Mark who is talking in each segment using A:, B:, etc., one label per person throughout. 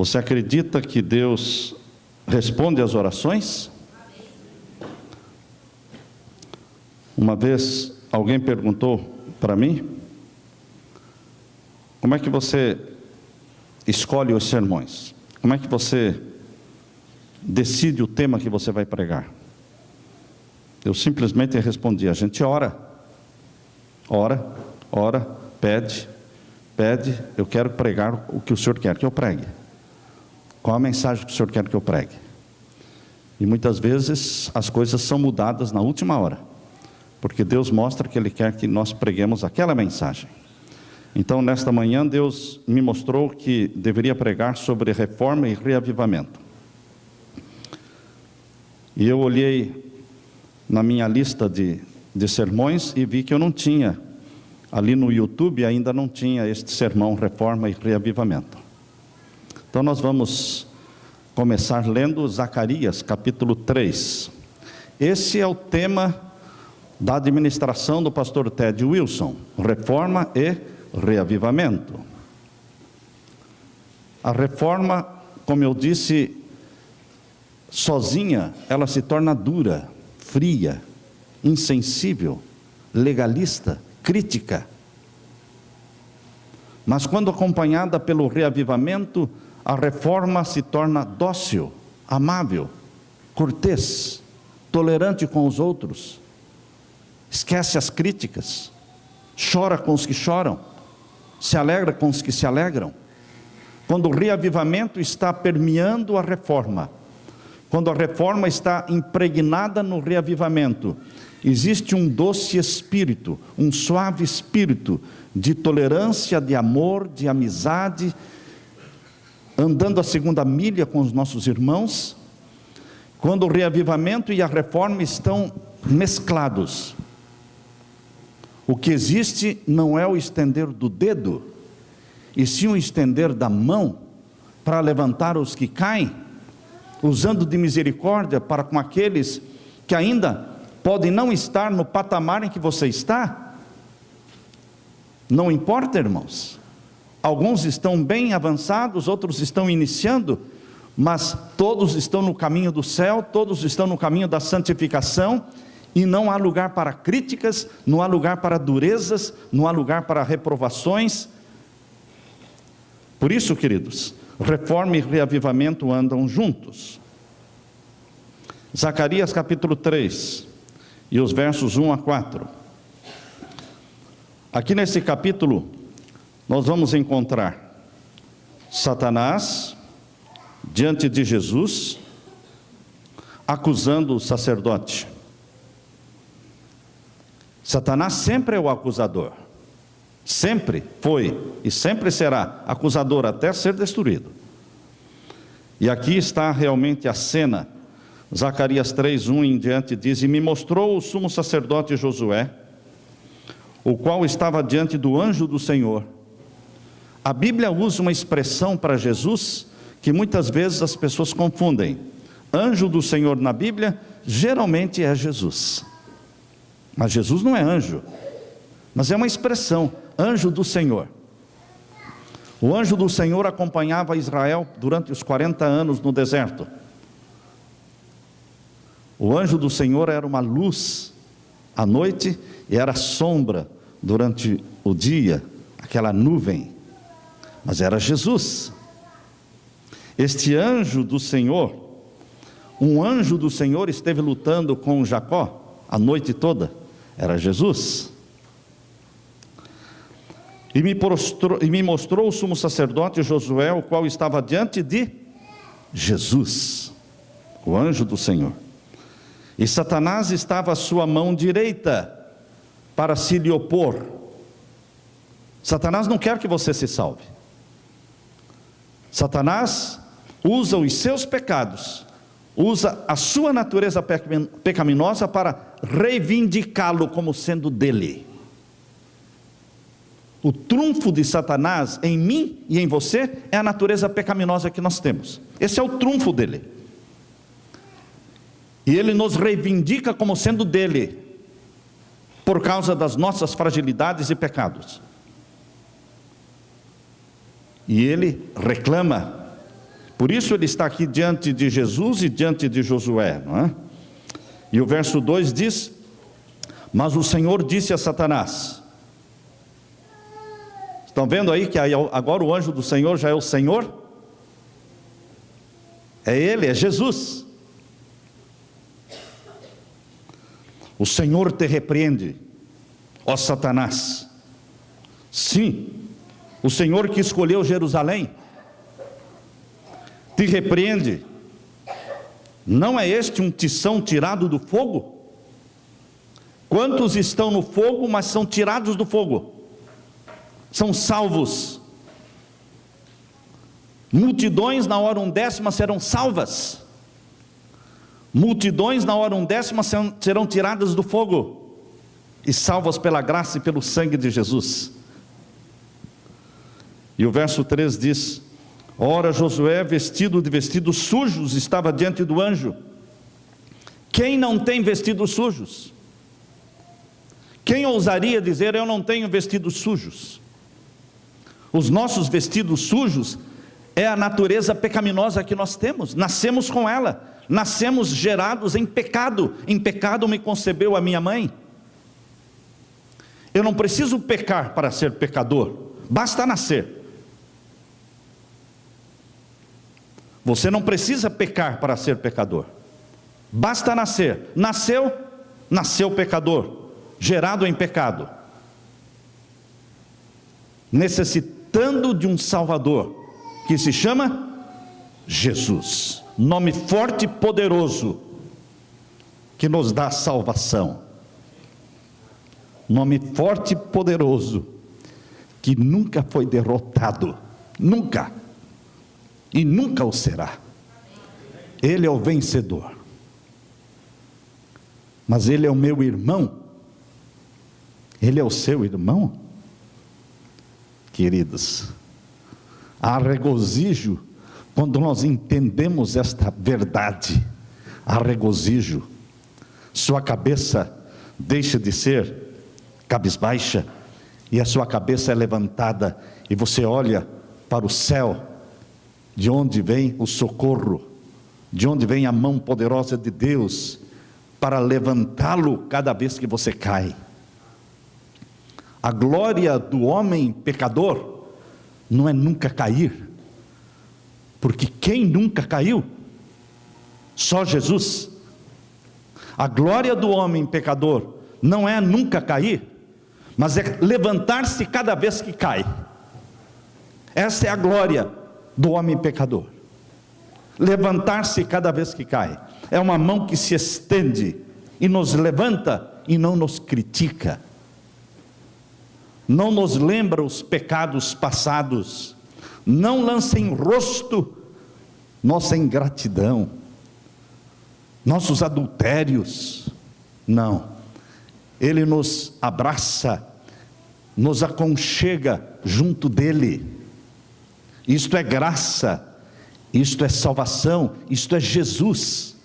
A: Você acredita que Deus responde às orações? Uma vez alguém perguntou para mim: como é que você escolhe os sermões? Como é que você decide o tema que você vai pregar? Eu simplesmente respondi: a gente ora, pede, eu quero pregar o que o Senhor quer que eu pregue. Qual a mensagem que o Senhor quer que eu pregue? E muitas vezes as coisas são mudadas na última hora, porque Deus mostra que Ele quer que nós preguemos aquela mensagem. Então, nesta manhã, Deus me mostrou que deveria pregar sobre reforma e reavivamento. E eu olhei na minha lista de sermões e vi que eu não tinha, ali no YouTube ainda não tinha este sermão, reforma e reavivamento. Então nós vamos começar lendo Zacarias capítulo 3. Esse é o tema da administração do pastor Ted Wilson, reforma e reavivamento. A reforma, como eu disse, sozinha ela se torna dura, fria, insensível, legalista, crítica. Mas quando acompanhada pelo reavivamento, a reforma se torna dócil, amável, cortês, tolerante com os outros, esquece as críticas, chora com os que choram, se alegra com os que se alegram. Quando o reavivamento está permeando a reforma, quando a reforma está impregnada no reavivamento, existe um doce espírito, um suave espírito de tolerância, de amor, de amizade, andando a segunda milha com os nossos irmãos. Quando o reavivamento e a reforma estão mesclados, o que existe não é o estender do dedo, e sim o estender da mão para levantar os que caem, usando de misericórdia para com aqueles que ainda podem não estar no patamar em que você está. Não importa, irmãos. Alguns estão bem avançados, outros estão iniciando, mas todos estão no caminho do céu, todos estão no caminho da santificação, e não há lugar para críticas, não há lugar para durezas, não há lugar para reprovações. Por isso, queridos, reforma e reavivamento andam juntos. Zacarias capítulo 3, e os versos 1 a 4. Aqui nesse capítulo, nós vamos encontrar Satanás diante de Jesus, acusando o sacerdote. Satanás sempre é o acusador, sempre foi e sempre será acusador até ser destruído. E aqui está realmente a cena. Zacarias 3:1 em diante diz: e me mostrou o sumo sacerdote Josué, o qual estava diante do anjo do Senhor. A Bíblia usa uma expressão para Jesus que muitas vezes as pessoas confundem. Anjo do Senhor na Bíblia geralmente é Jesus, mas Jesus não é anjo, mas é uma expressão, anjo do Senhor. O anjo do Senhor acompanhava Israel durante os 40 anos no deserto. O anjo do Senhor era uma luz à noite e era sombra durante o dia, aquela nuvem, mas era Jesus. Este anjo do Senhor, um anjo do Senhor esteve lutando com Jacó a noite toda, era Jesus. E me mostrou o sumo sacerdote Josué, o qual estava diante de Jesus, o anjo do Senhor. E Satanás estava à sua mão direita para se lhe opor. Satanás não quer que você se salve. Satanás usa os seus pecados, usa a sua natureza pecaminosa para reivindicá-lo como sendo dele. O trunfo de Satanás em mim e em você é a natureza pecaminosa que nós temos. Esse é o trunfo dele. E ele nos reivindica como sendo dele, por causa das nossas fragilidades e pecados. E ele reclama Por isso ele está aqui diante de Jesus e diante de Josué, não é? E o verso 2 diz: mas o Senhor disse a Satanás. Estão vendo aí que agora o anjo do Senhor já é o Senhor? É Ele, é Jesus. O Senhor te repreende, ó Satanás. Sim, o Senhor que escolheu Jerusalém te repreende. Não é este um tição tirado do fogo? Quantos estão no fogo, mas são tirados do fogo? São salvos. Multidões na hora 1/10 serão salvas. Multidões na hora 1/10 serão tiradas do fogo e salvas pela graça e pelo sangue de Jesus. E o verso 3 diz: ora Josué, vestido de vestidos sujos, estava diante do anjo. Quem não tem vestidos sujos? Quem ousaria dizer: eu não tenho vestidos sujos? Os nossos vestidos sujos é a natureza pecaminosa que nós temos. Nascemos com ela. Nascemos gerados em pecado. Em pecado me concebeu a minha mãe. Eu não preciso pecar para ser pecador. Basta nascer. Você não precisa pecar para ser pecador. Basta nascer. Nasceu pecador, gerado em pecado, necessitando de um Salvador, que se chama Jesus, nome forte e poderoso, que nos dá salvação, nome forte e poderoso, que nunca foi derrotado, nunca, e nunca o será. Ele é o vencedor. Mas ele é o meu irmão? Ele é o seu irmão? Queridos, há regozijo quando nós entendemos esta verdade. Há regozijo. Sua cabeça deixa de ser cabisbaixa e a sua cabeça é levantada e você olha para o céu, de onde vem o socorro, de onde vem a mão poderosa de Deus para levantá-lo cada vez que você cai. A glória do homem pecador não é nunca cair, porque quem nunca caiu? Só Jesus. A glória do homem pecador não é nunca cair, mas é levantar-se cada vez que cai. Essa é a glória do homem pecador. Levantar-se cada vez que cai. É uma mão que se estende e nos levanta e não nos critica. Não nos lembra os pecados passados. Não lança em rosto nossa ingratidão, nossos adultérios. Não. Ele nos abraça, nos aconchega junto dele. Isto é graça, isto é salvação, isto é Jesus,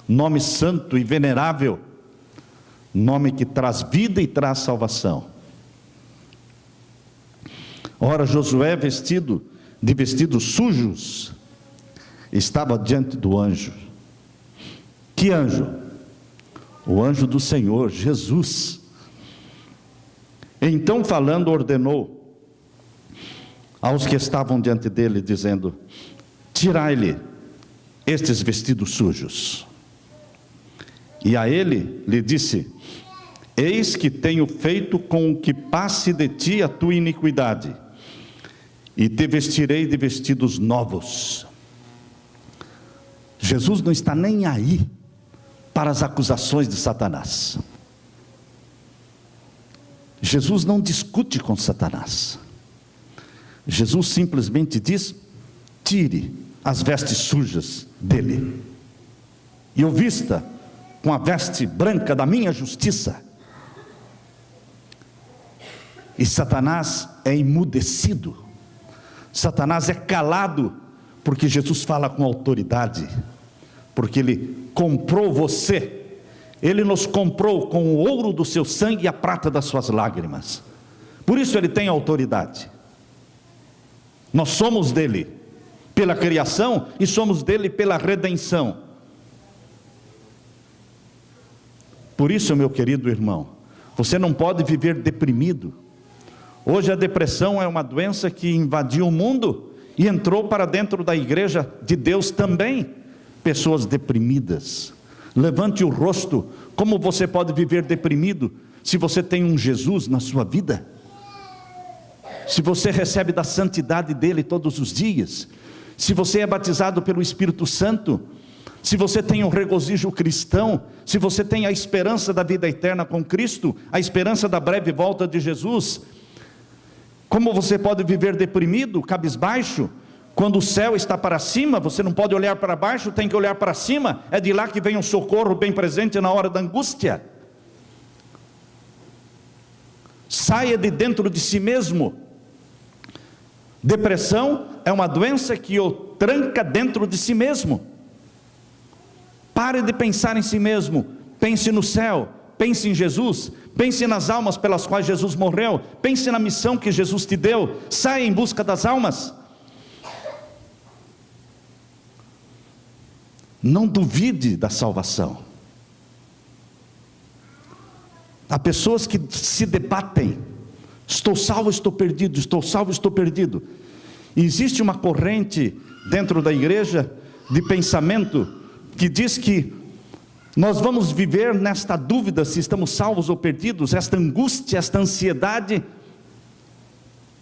A: nome santo e venerável, nome que traz vida e traz salvação. Ora, Josué, vestido de vestidos sujos, estava diante do anjo. Que anjo? O anjo do Senhor, Jesus. Então, falando, ordenou aos que estavam diante dele, dizendo: tirai-lhe estes vestidos sujos. E a ele lhe disse: eis que tenho feito com que passe de ti a tua iniquidade, e te vestirei de vestidos novos. Jesus não está nem aí para as acusações de Satanás. Jesus não discute com Satanás. Jesus simplesmente diz: tire as vestes sujas dele, e o vista com a veste branca da minha justiça. E Satanás é emudecido, Satanás é calado, porque Jesus fala com autoridade, porque ele comprou você, ele nos comprou com o ouro do seu sangue e a prata das suas lágrimas, por isso ele tem autoridade. Nós somos dele, pela criação e somos dele pela redenção. Por isso, meu querido irmão, você não pode viver deprimido. Hoje a depressão é uma doença que invadiu o mundo e entrou para dentro da igreja de Deus também. Pessoas deprimidas. Levante o rosto. Como você pode viver deprimido se você tem um Jesus na sua vida? Se você recebe da santidade dele todos os dias, se você é batizado pelo Espírito Santo, se você tem um regozijo cristão, se você tem a esperança da vida eterna com Cristo, a esperança da breve volta de Jesus, como você pode viver deprimido, cabisbaixo, quando o céu está para cima? Você não pode olhar para baixo, tem que olhar para cima, é de lá que vem um socorro bem presente na hora da angústia. Saia de dentro de si mesmo. Depressão é uma doença que o tranca dentro de si mesmo. Pare de pensar em si mesmo, pense no céu, pense em Jesus, pense nas almas pelas quais Jesus morreu, pense na missão que Jesus te deu, saia em busca das almas. Não duvide da salvação. Há pessoas que se debatem, estou salvo, estou perdido, estou salvo, estou perdido. E existe uma corrente dentro da igreja de pensamento que diz que nós vamos viver nesta dúvida se estamos salvos ou perdidos, esta angústia, esta ansiedade,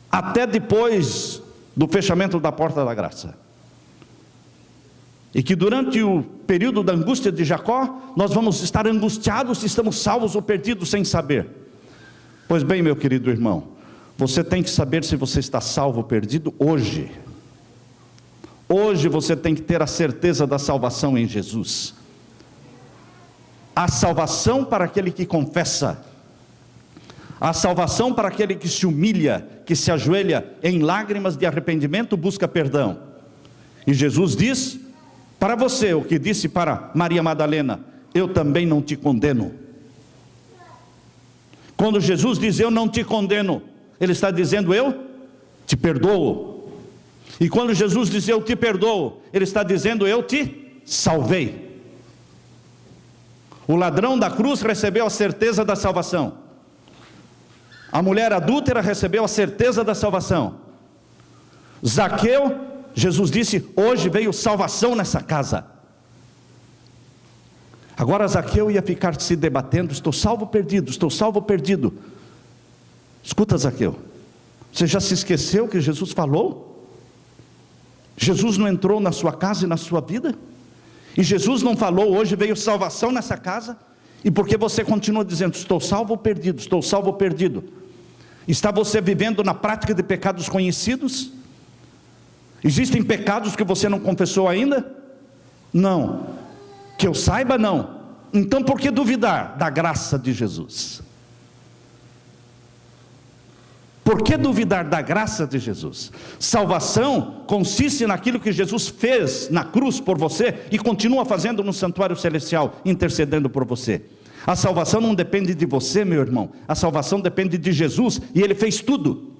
A: até depois do fechamento da porta da graça. E que durante o período da angústia de Jacó, nós vamos estar angustiados se estamos salvos ou perdidos sem saber. Pois bem, meu querido irmão, você tem que saber se você está salvo ou perdido hoje. Hoje você tem que ter a certeza da salvação em Jesus. A salvação para aquele que confessa, a salvação para aquele que se humilha, que se ajoelha em lágrimas de arrependimento, busca perdão. E Jesus diz para você o que disse para Maria Madalena: eu também não te condeno. Quando Jesus diz eu não te condeno, Ele está dizendo eu te perdoo. E quando Jesus diz eu te perdoo, Ele está dizendo eu te salvei. O ladrão da cruz recebeu a certeza da salvação. A mulher adúltera recebeu a certeza da salvação. Zaqueu, Jesus disse, hoje veio salvação nessa casa. Agora Zaqueu ia ficar se debatendo, estou salvo ou perdido, estou salvo ou perdido. Escuta, Zaqueu, você já se esqueceu que Jesus falou? Jesus não entrou na sua casa e na sua vida? E Jesus não falou, hoje veio salvação nessa casa? E por que você continua dizendo, estou salvo ou perdido, estou salvo ou perdido? Está você vivendo na prática de pecados conhecidos? Existem pecados que você não confessou ainda? Não. Que eu saiba, não. Então por que duvidar da graça de Jesus? Por que duvidar da graça de Jesus? Salvação consiste naquilo que Jesus fez na cruz por você e continua fazendo no santuário celestial, intercedendo por você. A salvação não depende de você, meu irmão. A salvação depende de Jesus e Ele fez tudo.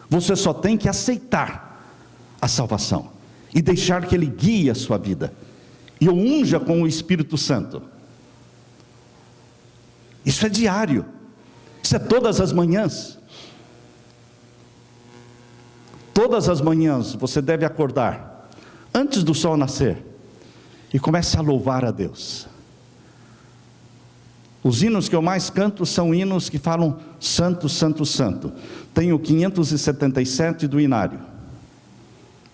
A: Você só tem que aceitar a salvação e deixar que Ele guie a sua vida e o unja com o Espírito Santo. Isso é diário, isso é todas as manhãs. Todas as manhãs você deve acordar antes do sol nascer e comece a louvar a Deus. Os hinos que eu mais canto são hinos que falam santo, santo, santo. Tem o 577 do Inário.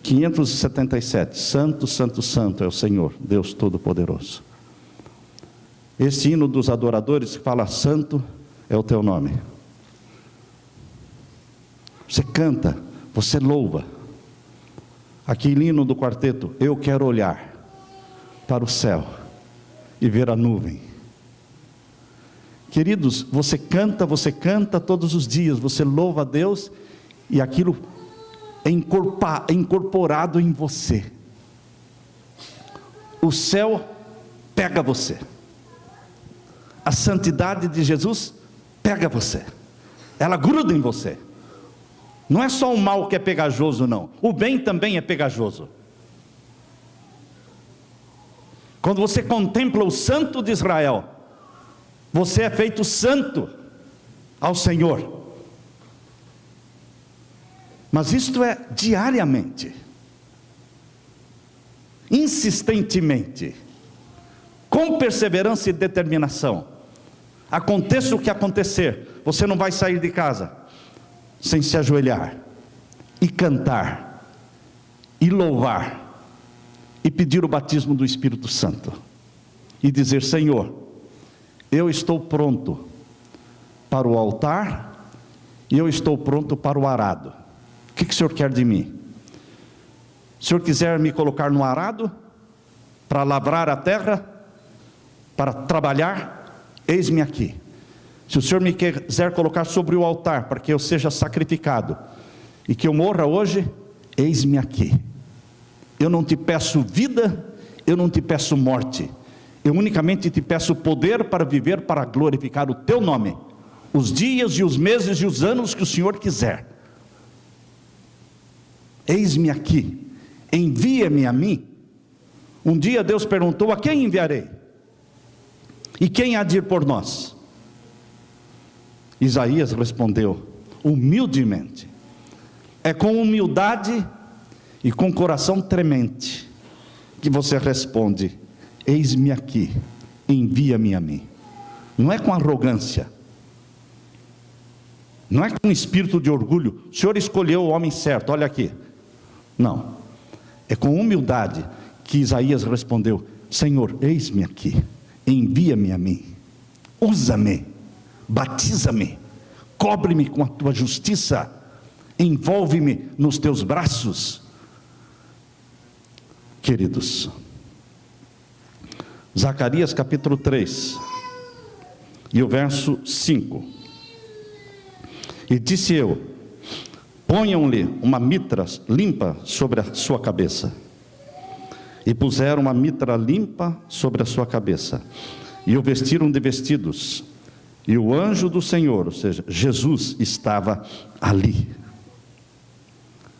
A: 577, santo, santo, santo é o Senhor, Deus Todo-Poderoso. Esse hino dos adoradores que fala santo é o teu nome. Você canta, você louva. Aquele hino do quarteto, eu quero olhar para o céu e ver a nuvem. Queridos, você canta todos os dias, você louva a Deus e aquilo é incorporado em você. O céu pega você. A santidade de Jesus pega você. Ela gruda em você. Não é só o mal que é pegajoso, não. O bem também é pegajoso. Quando você contempla o Santo de Israel, você é feito santo ao Senhor. Mas isto é diariamente, insistentemente, com perseverança e determinação. Aconteça o que acontecer, você não vai sair de casa sem se ajoelhar e cantar e louvar e pedir o batismo do Espírito Santo e dizer: Senhor, eu estou pronto para o altar e eu estou pronto para o arado. O que o Senhor quer de mim? Se o Senhor quiser me colocar no arado para lavrar a terra, para trabalhar, eis-me aqui. Se o Senhor me quiser colocar sobre o altar para que eu seja sacrificado e que eu morra hoje, eis-me aqui. Eu não te peço vida, eu não te peço morte, eu unicamente te peço poder para viver, para glorificar o teu nome, os dias e os meses e os anos que o Senhor quiser. Eis-me aqui, envia-me a mim. Um dia Deus perguntou: a quem enviarei? E quem há de ir por nós? Isaías respondeu humildemente. É com humildade e com coração tremente que você responde: eis-me aqui, envia-me a mim. Não é com arrogância, não é com espírito de orgulho. O Senhor escolheu o homem certo, olha aqui. Não, é com humildade que Isaías respondeu: Senhor, eis-me aqui, envia-me a mim, usa-me, batiza-me, cobre-me com a tua justiça, envolve-me nos teus braços. Queridos, Zacarias capítulo 3 e o verso 5: e disse eu: ponham-lhe uma mitra limpa sobre a sua cabeça. E puseram uma mitra limpa sobre a sua cabeça, e o vestiram de vestidos, e o anjo do Senhor, ou seja, Jesus, estava ali.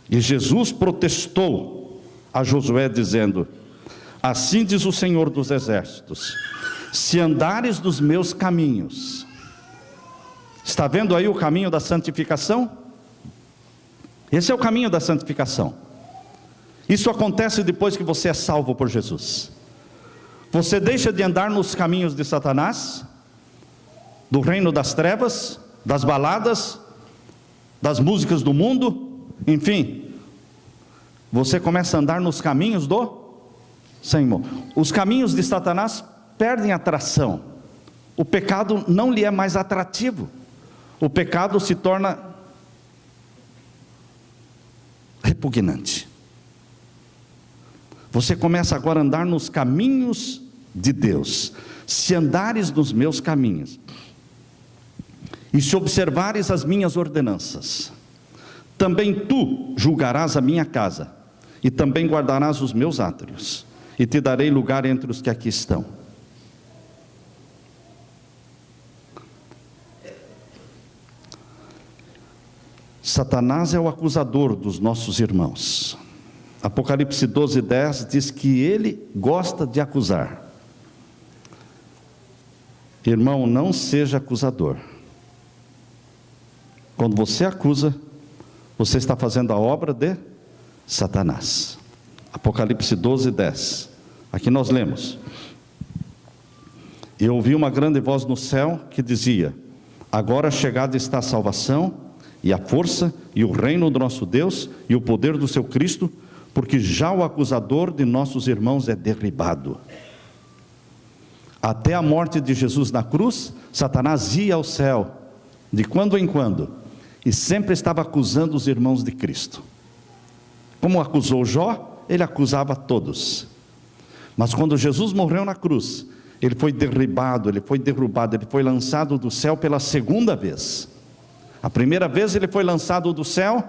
A: E Jesus protestou a Josué dizendo: assim diz o Senhor dos exércitos, se andares nos meus caminhos. Está vendo aí o caminho da santificação? Esse é o caminho da santificação. Isso acontece depois que você é salvo por Jesus. Você deixa de andar nos caminhos de Satanás, do reino das trevas, das baladas, das músicas do mundo, enfim, você começa a andar nos caminhos do Senhor. Os caminhos de Satanás perdem atração, o pecado não lhe é mais atrativo, o pecado se torna repugnante. Você começa agora a andar nos caminhos de Deus. Se andares nos meus caminhos e se observares as minhas ordenanças, também tu julgarás a minha casa, e também guardarás os meus átrios, e te darei lugar entre os que aqui estão. Satanás é o acusador dos nossos irmãos. Apocalipse 12:10 diz que ele gosta de acusar. Irmão, não seja acusador. Quando você acusa, você está fazendo a obra de Satanás. Apocalipse 12:10. Aqui nós lemos: e ouvi uma grande voz no céu que dizia: agora chegada está a salvação, e a força, e o reino do nosso Deus, e o poder do seu Cristo, porque já o acusador de nossos irmãos é derribado. Até a morte de Jesus na cruz, Satanás ia ao céu, de quando em quando, e sempre estava acusando os irmãos de Cristo. Como acusou Jó, ele acusava todos. Mas quando Jesus morreu na cruz, ele foi derribado, ele foi derrubado, ele foi lançado do céu pela segunda vez. A primeira vez ele foi lançado do céu,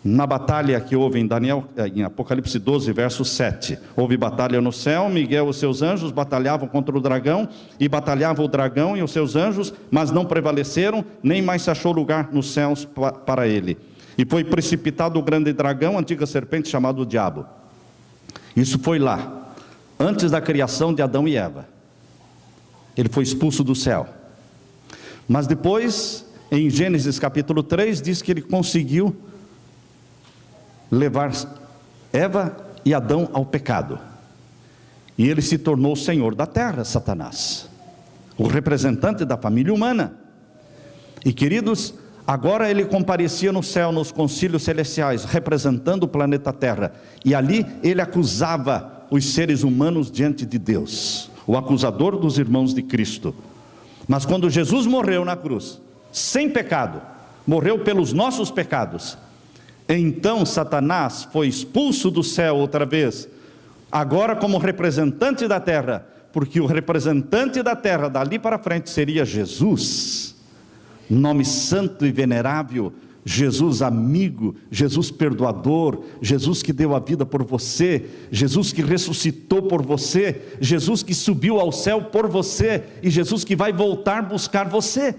A: Na batalha que houve em Apocalipse 12, verso 7, houve batalha no céu, Miguel e os seus anjos batalhavam contra o dragão, e batalhava o dragão e os seus anjos, mas não prevaleceram, nem mais se achou lugar nos céus para ele. E foi precipitado o grande dragão, a antiga serpente, chamado o diabo. Isso foi lá, antes da criação de Adão e Eva. Ele foi expulso do céu. Mas depois, em Gênesis capítulo 3, diz que ele conseguiu levar Eva e Adão ao pecado. E ele se tornou o senhor da terra, Satanás, o representante da família humana. E queridos, agora ele comparecia no céu, nos concílios celestiais, representando o planeta Terra. E ali ele acusava os seres humanos diante de Deus, o acusador dos irmãos de Cristo. Mas quando Jesus morreu na cruz, sem pecado, morreu pelos nossos pecados, então Satanás foi expulso do céu outra vez, agora como representante da terra, porque o representante da terra dali para frente seria Jesus, nome santo e venerável, Jesus amigo, Jesus perdoador, Jesus que deu a vida por você, Jesus que ressuscitou por você, Jesus que subiu ao céu por você, e Jesus que vai voltar buscar você.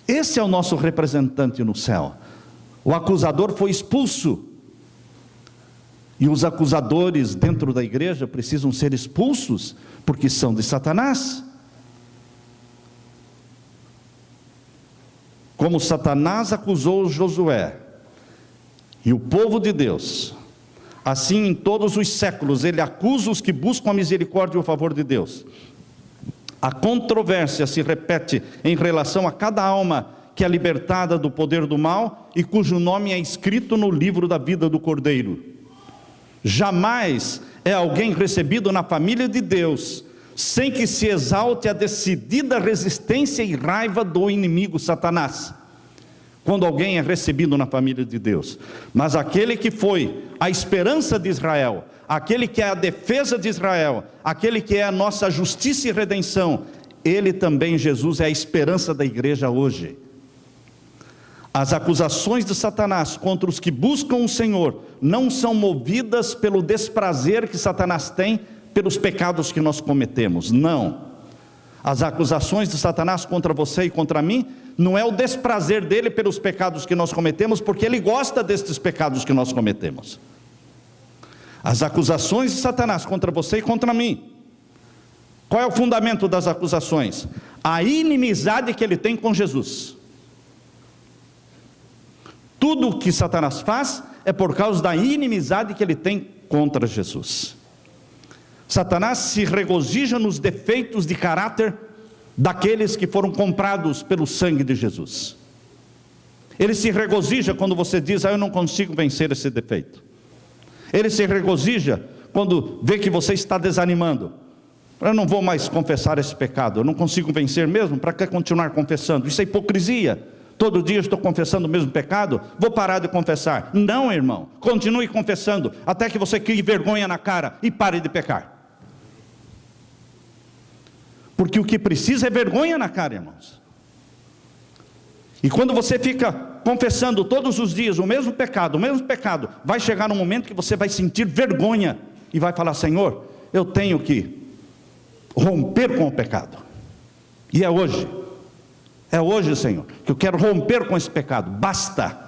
A: Esse é o nosso representante no céu. O acusador foi expulso, e os acusadores dentro da igreja precisam ser expulsos, porque são de Satanás. Como Satanás acusou Josué e o povo de Deus, assim em todos os séculos ele acusa os que buscam a misericórdia e o favor de Deus. A controvérsia se repete em relação a cada alma que é libertada do poder do mal e cujo nome é escrito no livro da vida do Cordeiro. Jamais é alguém recebido na família de Deus sem que se exalte a decidida resistência e raiva do inimigo Satanás, quando alguém é recebido na família de Deus. Mas aquele que foi a esperança de Israel, aquele que é a defesa de Israel, aquele que é a nossa justiça e redenção, ele também, Jesus, é a esperança da igreja hoje. As acusações de Satanás contra os que buscam o Senhor não são movidas pelo desprazer que Satanás tem pelos pecados que nós cometemos, não. As acusações de Satanás contra você e contra mim não é o desprazer dele pelos pecados que nós cometemos, porque ele gosta destes pecados que nós cometemos. As acusações de Satanás contra você e contra mim, qual é o fundamento das acusações? A inimizade que ele tem com Jesus. Tudo o que Satanás faz é por causa da inimizade que ele tem contra Jesus. Satanás se regozija nos defeitos de caráter daqueles que foram comprados pelo sangue de Jesus. Ele se regozija quando você diz: eu não consigo vencer esse defeito. Ele se regozija quando vê que você está desanimando. Eu não vou mais confessar esse pecado, eu não consigo vencer mesmo, para que continuar confessando? Isso é hipocrisia. Todo dia eu estou confessando o mesmo pecado, vou parar de confessar. Não, irmão, continue confessando, até que você crie vergonha na cara e pare de pecar. Porque o que precisa é vergonha na cara, irmãos. E quando você fica confessando todos os dias o mesmo pecado, vai chegar um momento que você vai sentir vergonha, e vai falar: Senhor, eu tenho que romper com o pecado, e é hoje, Senhor, que eu quero romper com esse pecado, basta,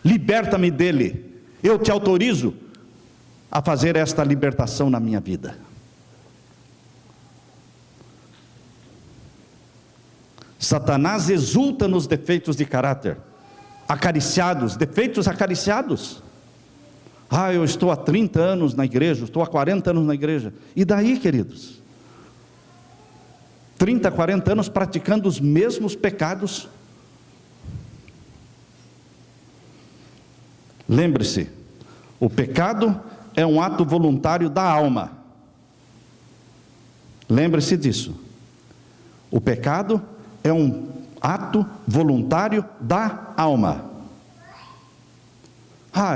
A: liberta-me dele, eu te autorizo a fazer esta libertação na minha vida. Satanás exulta nos defeitos de caráter, defeitos acariciados. Eu estou há 30 anos na igreja, estou há 40 anos na igreja, e daí, queridos? 30, 40 anos praticando os mesmos pecados. Lembre-se, o pecado é um ato voluntário da alma. Lembre-se disso. O pecado é um ato voluntário da alma.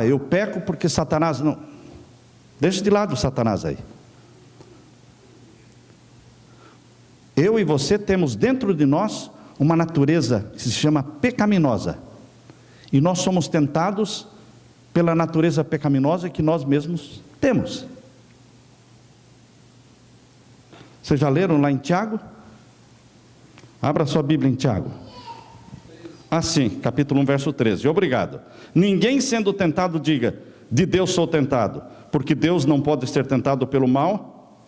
A: Eu peco porque Satanás não... Deixa de lado Satanás aí. Eu e você temos dentro de nós uma natureza que se chama pecaminosa. E nós somos tentados pela natureza pecaminosa que nós mesmos temos. Vocês já leram lá em Tiago? Abra sua Bíblia em Tiago. Assim, capítulo 1, verso 13. Obrigado. Ninguém sendo tentado diga, de Deus sou tentado, porque Deus não pode ser tentado pelo mal,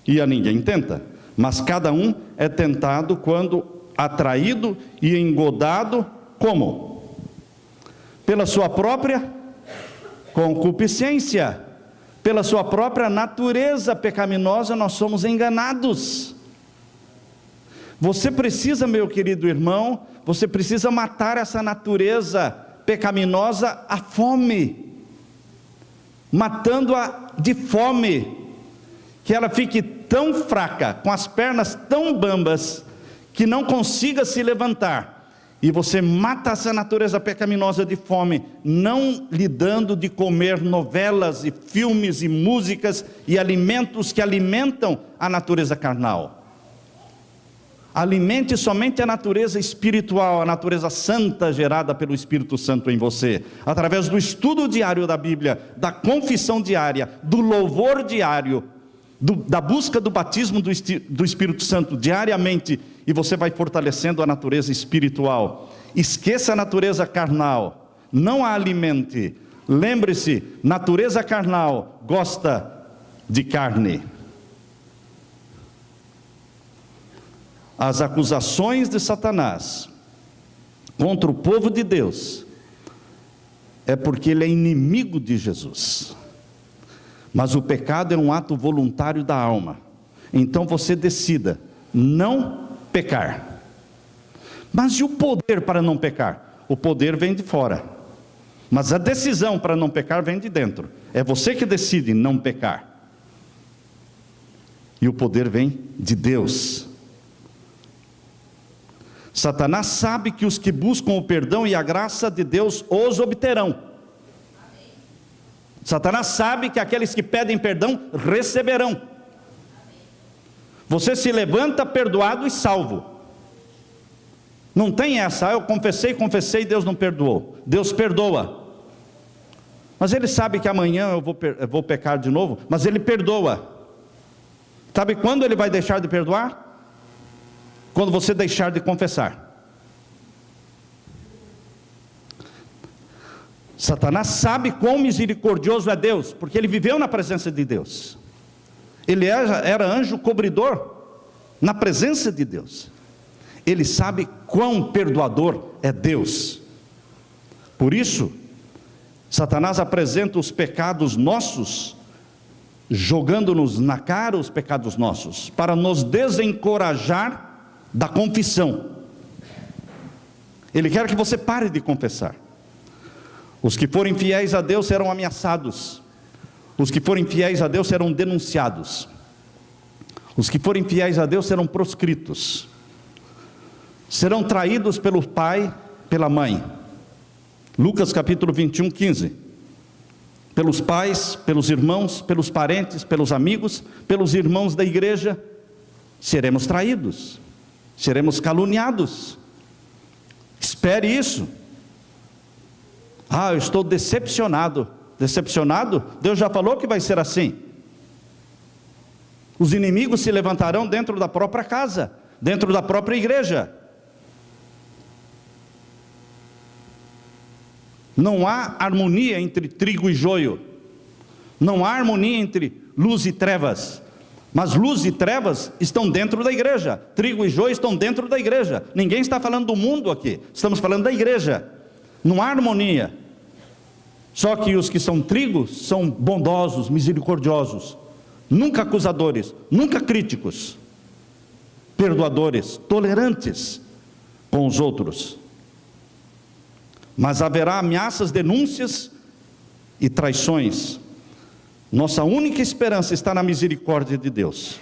A: e a ninguém tenta. Mas cada um é tentado quando atraído e engodado, como? Pela sua própria concupiscência, pela sua própria natureza pecaminosa, nós somos enganados. Você precisa, meu querido irmão, você precisa matar essa natureza pecaminosa à fome, matando-a de fome, que ela fique tão fraca, com as pernas tão bambas, que não consiga se levantar. E você mata essa natureza pecaminosa de fome, não lhe dando de comer novelas e filmes e músicas e alimentos que alimentam a natureza carnal. Alimente somente a natureza espiritual, a natureza santa gerada pelo Espírito Santo em você, através do estudo diário da Bíblia, da confissão diária, do louvor diário, da busca do batismo do Espírito Santo diariamente, e você vai fortalecendo a natureza espiritual. Esqueça a natureza carnal, não a alimente. Lembre-se, natureza carnal gosta de carne. As acusações de Satanás contra o povo de Deus é porque ele é inimigo de Jesus. Mas o pecado é um ato voluntário da alma. Então você decida não pecar. Mas e o poder para não pecar? O poder vem de fora. Mas a decisão para não pecar vem de dentro. É você que decide não pecar. E o poder vem de Deus. Satanás sabe que os que buscam o perdão e a graça de Deus os obterão. Satanás sabe que aqueles que pedem perdão receberão. Você se levanta perdoado e salvo. Não tem essa, eu confessei e Deus não perdoou. Deus perdoa. Mas ele sabe que amanhã eu vou pecar de novo, mas ele perdoa. Sabe quando ele vai deixar de perdoar? Quando você deixar de confessar. Satanás sabe quão misericordioso é Deus, porque ele viveu na presença de Deus. Ele era anjo cobridor na presença de Deus. Ele sabe quão perdoador é Deus. Por isso, Satanás apresenta os pecados nossos, jogando-nos na cara os pecados nossos, para nos desencorajar da confissão. Ele quer que você pare de confessar. Os que forem fiéis a Deus serão ameaçados. Os que forem fiéis a Deus serão denunciados. Os que forem fiéis a Deus serão proscritos. Serão traídos pelo pai, pela mãe. Lucas capítulo 21, 15. Pelos pais, pelos irmãos, pelos parentes, pelos amigos, pelos irmãos da igreja, seremos traídos. Seremos caluniados. Espere isso. Eu estou decepcionado. Decepcionado? Deus já falou que vai ser assim. Os inimigos se levantarão dentro da própria casa, dentro da própria igreja. Não há harmonia entre trigo e joio. Não há harmonia entre luz e trevas. Mas luz e trevas estão dentro da igreja. Trigo e joio estão dentro da igreja. Ninguém está falando do mundo aqui. Estamos falando da igreja. Não há harmonia. Só que os que são trigo são bondosos, misericordiosos. Nunca acusadores, nunca críticos. Perdoadores, tolerantes com os outros. Mas haverá ameaças, denúncias e traições. Nossa única esperança está na misericórdia de Deus.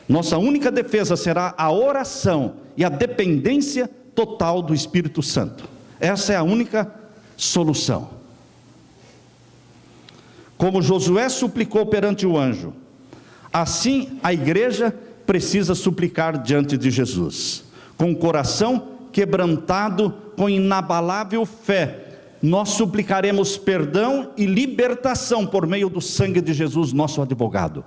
A: Nossa única defesa será a oração e a dependência total do Espírito Santo. Essa é a única solução. Como Josué suplicou perante o anjo, assim a igreja precisa suplicar diante de Jesus, com o coração quebrantado com inabalável fé, nós suplicaremos perdão e libertação por meio do sangue de Jesus, nosso advogado.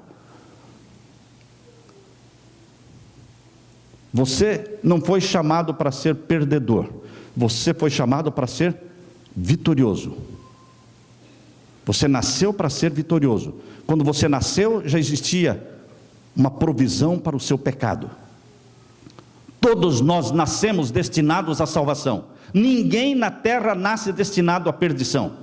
A: Você não foi chamado para ser perdedor, você foi chamado para ser vitorioso. Você nasceu para ser vitorioso. Quando você nasceu, já existia uma provisão para o seu pecado. Todos nós nascemos destinados à salvação. Ninguém na terra nasce destinado à perdição.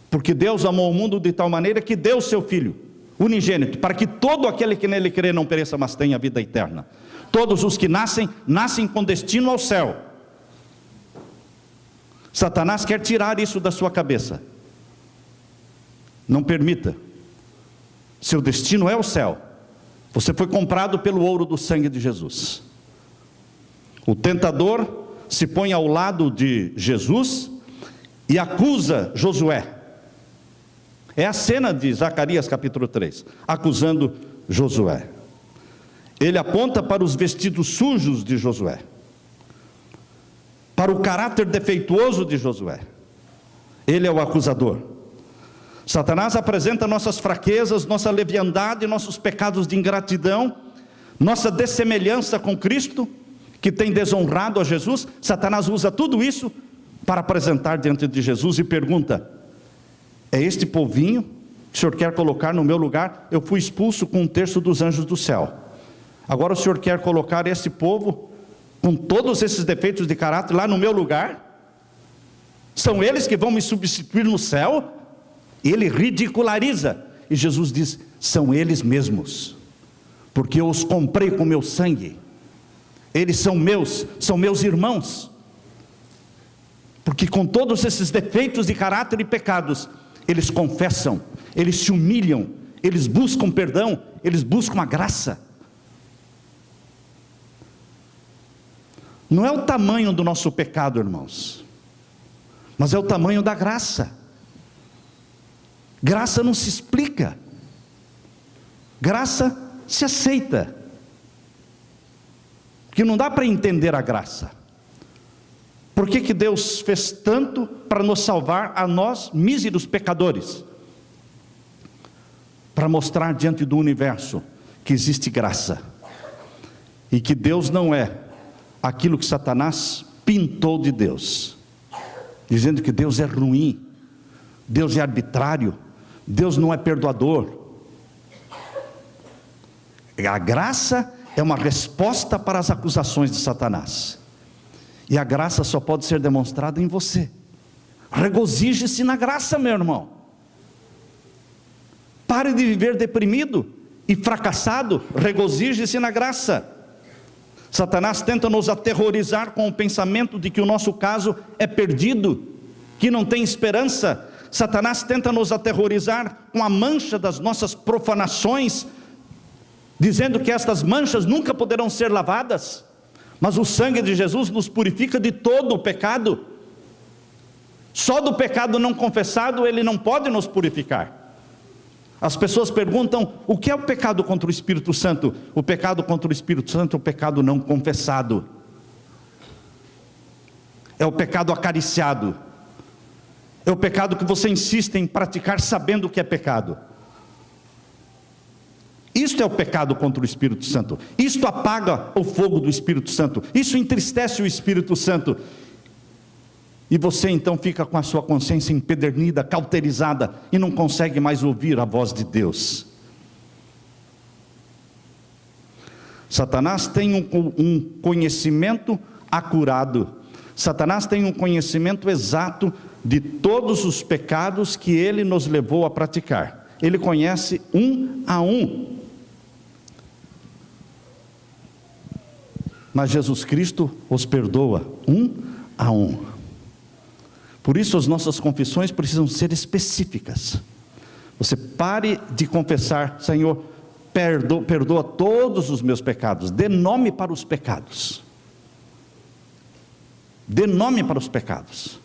A: Porque Deus amou o mundo de tal maneira que deu o seu Filho unigênito, para que todo aquele que nele crê não pereça, mas tenha vida eterna. Todos os que nascem, nascem com destino ao céu. Satanás quer tirar isso da sua cabeça. Não permita. Seu destino é o céu. Você foi comprado pelo ouro do sangue de Jesus. O tentador se põe ao lado de Jesus e acusa Josué. É a cena de Zacarias capítulo 3, acusando Josué. Ele aponta para os vestidos sujos de Josué, para o caráter defeituoso de Josué. Ele é o acusador. Satanás apresenta nossas fraquezas, nossa leviandade, nossos pecados de ingratidão, nossa dessemelhança com Cristo, que tem desonrado a Jesus. Satanás usa tudo isso para apresentar diante de Jesus e pergunta: é este povinho que o Senhor quer colocar no meu lugar? Eu fui expulso com 1/3 dos anjos do céu. Agora o Senhor quer colocar esse povo, com todos esses defeitos de caráter, lá no meu lugar? São eles que vão me substituir no céu? Ele ridiculariza, e Jesus diz: são eles mesmos, porque eu os comprei com meu sangue, eles são meus irmãos, porque com todos esses defeitos de caráter e pecados, eles confessam, eles se humilham, eles buscam perdão, eles buscam a graça. Não é o tamanho do nosso pecado, irmãos, mas é o tamanho da graça. Graça não se explica, graça se aceita, porque não dá para entender a graça. Por que Deus fez tanto para nos salvar a nós, míseros pecadores? Para mostrar diante do universo que existe graça, e que Deus não é aquilo que Satanás pintou de Deus, dizendo que Deus é ruim, Deus é arbitrário, Deus não é perdoador. A graça é uma resposta para as acusações de Satanás, e a graça só pode ser demonstrada em você. Regozije-se na graça, meu irmão. Pare de viver deprimido e fracassado, regozije-se na graça. Satanás tenta nos aterrorizar com o pensamento de que o nosso caso é perdido, que não tem esperança. Satanás tenta nos aterrorizar com a mancha das nossas profanações, dizendo que estas manchas nunca poderão ser lavadas, mas o sangue de Jesus nos purifica de todo o pecado. Só do pecado não confessado ele não pode nos purificar. As pessoas perguntam: o que é o pecado contra o Espírito Santo? O pecado contra o Espírito Santo é o pecado não confessado, é o pecado acariciado, é o pecado que você insiste em praticar sabendo que é pecado. Isto é o pecado contra o Espírito Santo. Isto apaga o fogo do Espírito Santo, isso entristece o Espírito Santo, e você então fica com a sua consciência empedernida, cauterizada, e não consegue mais ouvir a voz de Deus. Satanás tem um conhecimento acurado, Satanás tem um conhecimento exato de todos os pecados que ele nos levou a praticar. Ele conhece um a um. Mas Jesus Cristo os perdoa um a um. Por isso as nossas confissões precisam ser específicas. Você pare de confessar: Senhor, perdoa todos os meus pecados. Dê nome para os pecados. Dê nome para os pecados.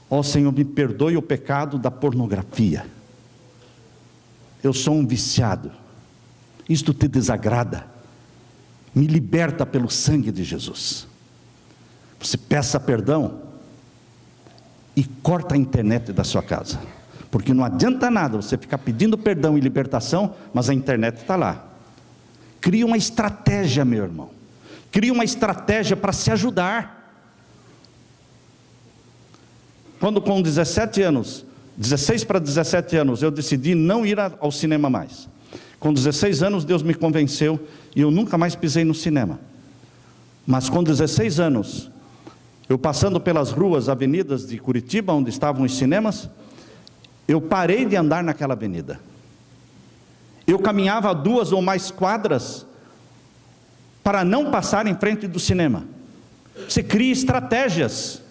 A: Ó Senhor, me perdoe o pecado da pornografia. Eu sou um viciado. Isto te desagrada. Me liberta pelo sangue de Jesus. Você peça perdão e corta a internet da sua casa. Porque não adianta nada você ficar pedindo perdão e libertação, mas a internet está lá. Crie uma estratégia, meu irmão. Crie uma estratégia para se ajudar. Quando com 17 anos, 16 para 17 anos, eu decidi não ir ao cinema mais. Com 16 anos, Deus me convenceu e eu nunca mais pisei no cinema. Mas com 16 anos, eu passando pelas ruas, avenidas de Curitiba, onde estavam os cinemas, eu parei de andar naquela avenida. Eu caminhava 2 ou mais quadras para não passar em frente do cinema. Você cria estratégias.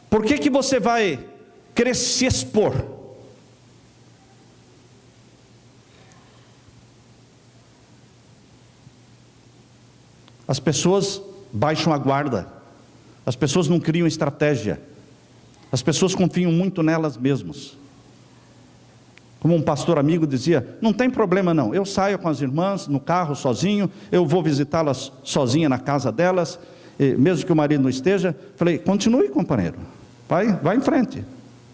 A: Por que você vai querer se expor? As pessoas baixam a guarda. As pessoas não criam estratégia. As pessoas confiam muito nelas mesmas. Como um pastor amigo dizia, não tem problema não, eu saio com as irmãs no carro sozinho, eu vou visitá-las sozinha na casa delas, mesmo que o marido não esteja. Falei, continue, companheiro, vai em frente,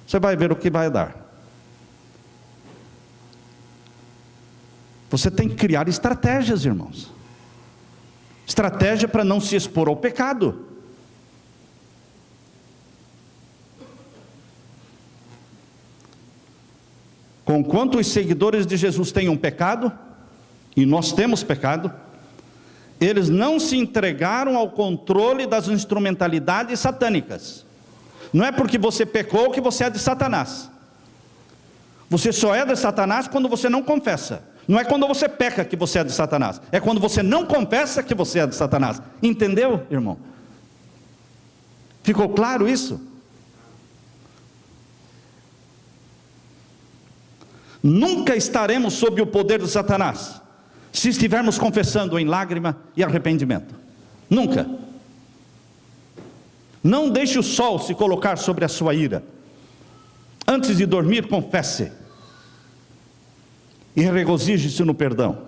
A: você vai ver o que vai dar. Você tem que criar estratégias, irmãos. Estratégia para não se expor ao pecado. Conquanto os seguidores de Jesus tenham pecado, e nós temos pecado, eles não se entregaram ao controle das instrumentalidades satânicas. Não é porque você pecou que você é de Satanás. Você só é de Satanás quando você não confessa. Não é quando você peca que você é de Satanás. É quando você não confessa que você é de Satanás. Entendeu, irmão? Ficou claro isso? Nunca estaremos sob o poder de Satanás se estivermos confessando em lágrima e arrependimento. Nunca. Não deixe o sol se colocar sobre a sua ira. Antes de dormir, confesse e regozije-se no perdão.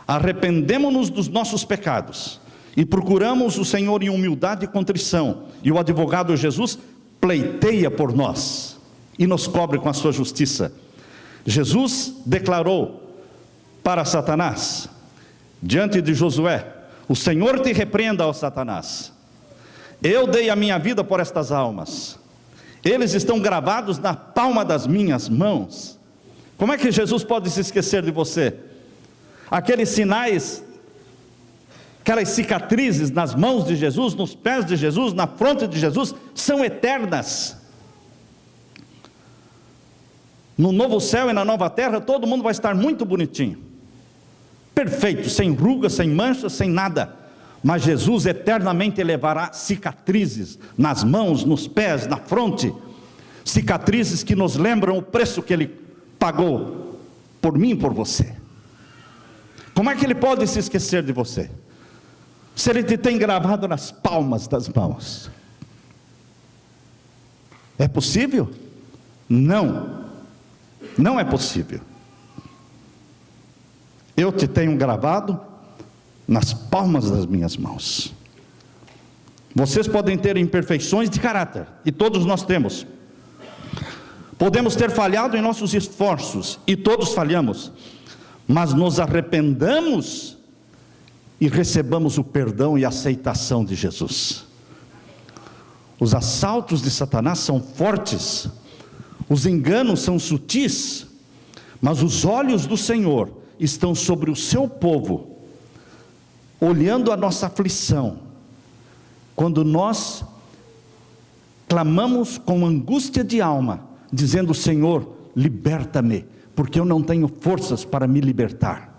A: Arrependemo-nos dos nossos pecados e procuramos o Senhor em humildade e contrição, e o advogado Jesus pleiteia por nós e nos cobre com a sua justiça. Jesus declarou para Satanás, diante de Josué: o Senhor te repreenda, ó Satanás, eu dei a minha vida por estas almas, eles estão gravados na palma das minhas mãos. Como é que Jesus pode se esquecer de você? Aqueles sinais, aquelas cicatrizes nas mãos de Jesus, nos pés de Jesus, na fronte de Jesus, são eternas. No novo céu e na nova terra, todo mundo vai estar muito bonitinho, perfeito, sem rugas, sem manchas, sem nada. Mas Jesus eternamente levará cicatrizes nas mãos, nos pés, na fronte, cicatrizes que nos lembram o preço que Ele pagou por mim e por você. Como é que Ele pode se esquecer de você, se Ele te tem gravado nas palmas das mãos? É possível? Não, não é possível. Eu te tenho gravado nas palmas das minhas mãos. Vocês podem ter imperfeições de caráter, e todos nós temos. Podemos ter falhado em nossos esforços, e todos falhamos, mas nos arrependamos e recebamos o perdão e a aceitação de Jesus. Os assaltos de Satanás são fortes, os enganos são sutis, mas os olhos do Senhor estão sobre o seu povo, olhando a nossa aflição, quando nós clamamos com angústia de alma, dizendo: Senhor, liberta-me, porque eu não tenho forças para me libertar.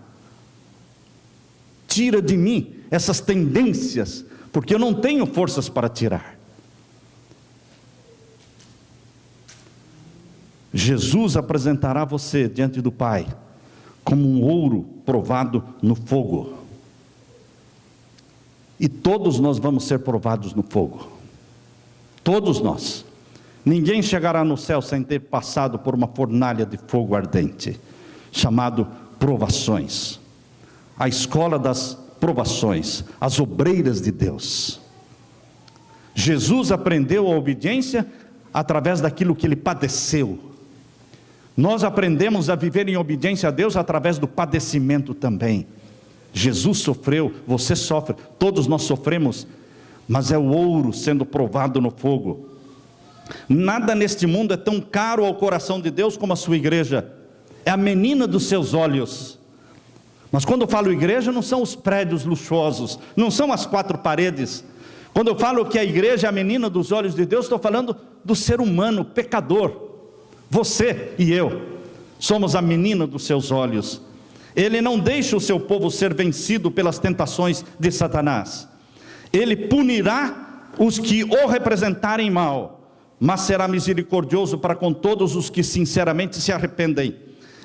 A: Tira de mim essas tendências, porque eu não tenho forças para tirar. Jesus apresentará você diante do Pai como um ouro provado no fogo. E todos nós vamos ser provados no fogo. Todos nós. Ninguém chegará no céu sem ter passado por uma fornalha de fogo ardente, chamado provações. A escola das provações, as obreiras de Deus. Jesus aprendeu a obediência através daquilo que ele padeceu. Nós aprendemos a viver em obediência a Deus através do padecimento também. Jesus sofreu, você sofre, todos nós sofremos, mas é o ouro sendo provado no fogo. Nada neste mundo é tão caro ao coração de Deus como a sua igreja. É a menina dos seus olhos. Mas quando eu falo igreja, não são os prédios luxuosos, não são as 4 paredes. Quando eu falo que a igreja é a menina dos olhos de Deus, estou falando do ser humano, pecador. Você e eu somos a menina dos seus olhos. Ele não deixa o seu povo ser vencido pelas tentações de Satanás. Ele punirá os que o representarem mal, mas será misericordioso para com todos os que sinceramente se arrependem.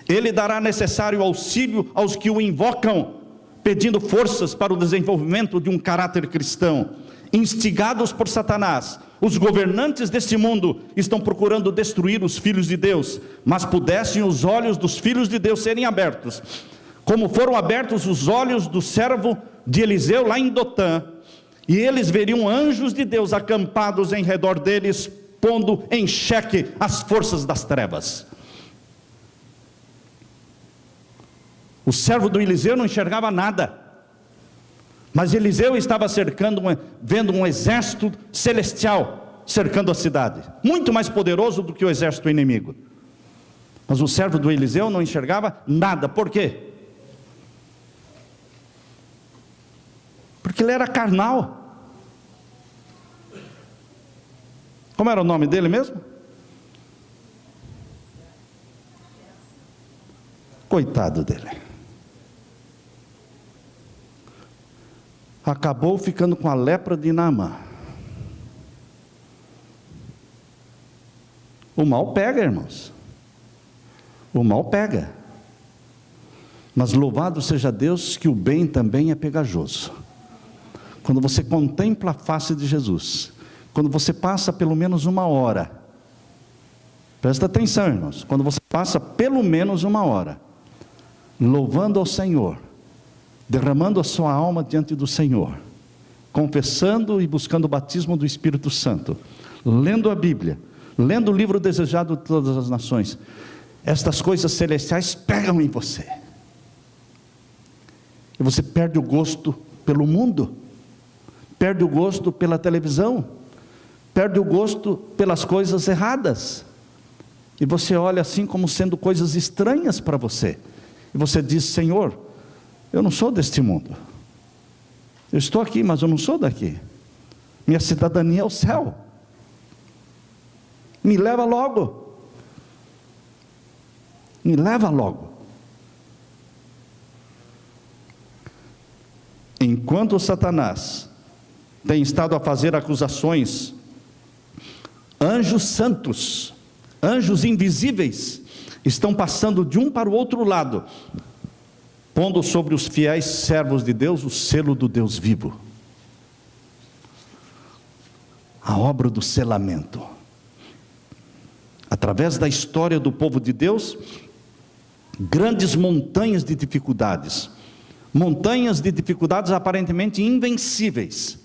A: Ele dará necessário auxílio aos que o invocam, pedindo forças para o desenvolvimento de um caráter cristão. Instigados por Satanás, os governantes deste mundo estão procurando destruir os filhos de Deus, mas pudessem os olhos dos filhos de Deus serem abertos, como foram abertos os olhos do servo de Eliseu lá em Dotã, e eles veriam anjos de Deus acampados em redor deles, pondo em xeque as forças das trevas. O servo do Eliseu não enxergava nada, mas Eliseu estava vendo um exército celestial cercando a cidade, muito mais poderoso do que o exército inimigo. Mas o servo do Eliseu não enxergava nada. Por quê? Porque ele era carnal. Como era o nome dele mesmo? Coitado dele. Acabou ficando com a lepra de Naamã. O mal pega, irmãos. O mal pega. Mas louvado seja Deus que o bem também é pegajoso. Quando você contempla a face de Jesus, quando você passa pelo menos 1 hora, presta atenção, irmãos, quando você passa pelo menos 1 hora, louvando ao Senhor, derramando a sua alma diante do Senhor, confessando e buscando o batismo do Espírito Santo, lendo a Bíblia, lendo o livro desejado de todas as nações, estas coisas celestiais pegam em você, e você perde o gosto pelo mundo, perde o gosto pela televisão, perde o gosto pelas coisas erradas, e você olha assim como sendo coisas estranhas para você, e você diz: Senhor, eu não sou deste mundo, eu estou aqui, mas eu não sou daqui, minha cidadania é o céu, me leva logo, me leva logo. Enquanto Satanás tem estado a fazer acusações, anjos santos, anjos invisíveis, estão passando de um para o outro lado, pondo sobre os fiéis servos de Deus o selo do Deus vivo, a obra do selamento. Através da história do povo de Deus, grandes montanhas de dificuldades aparentemente invencíveis,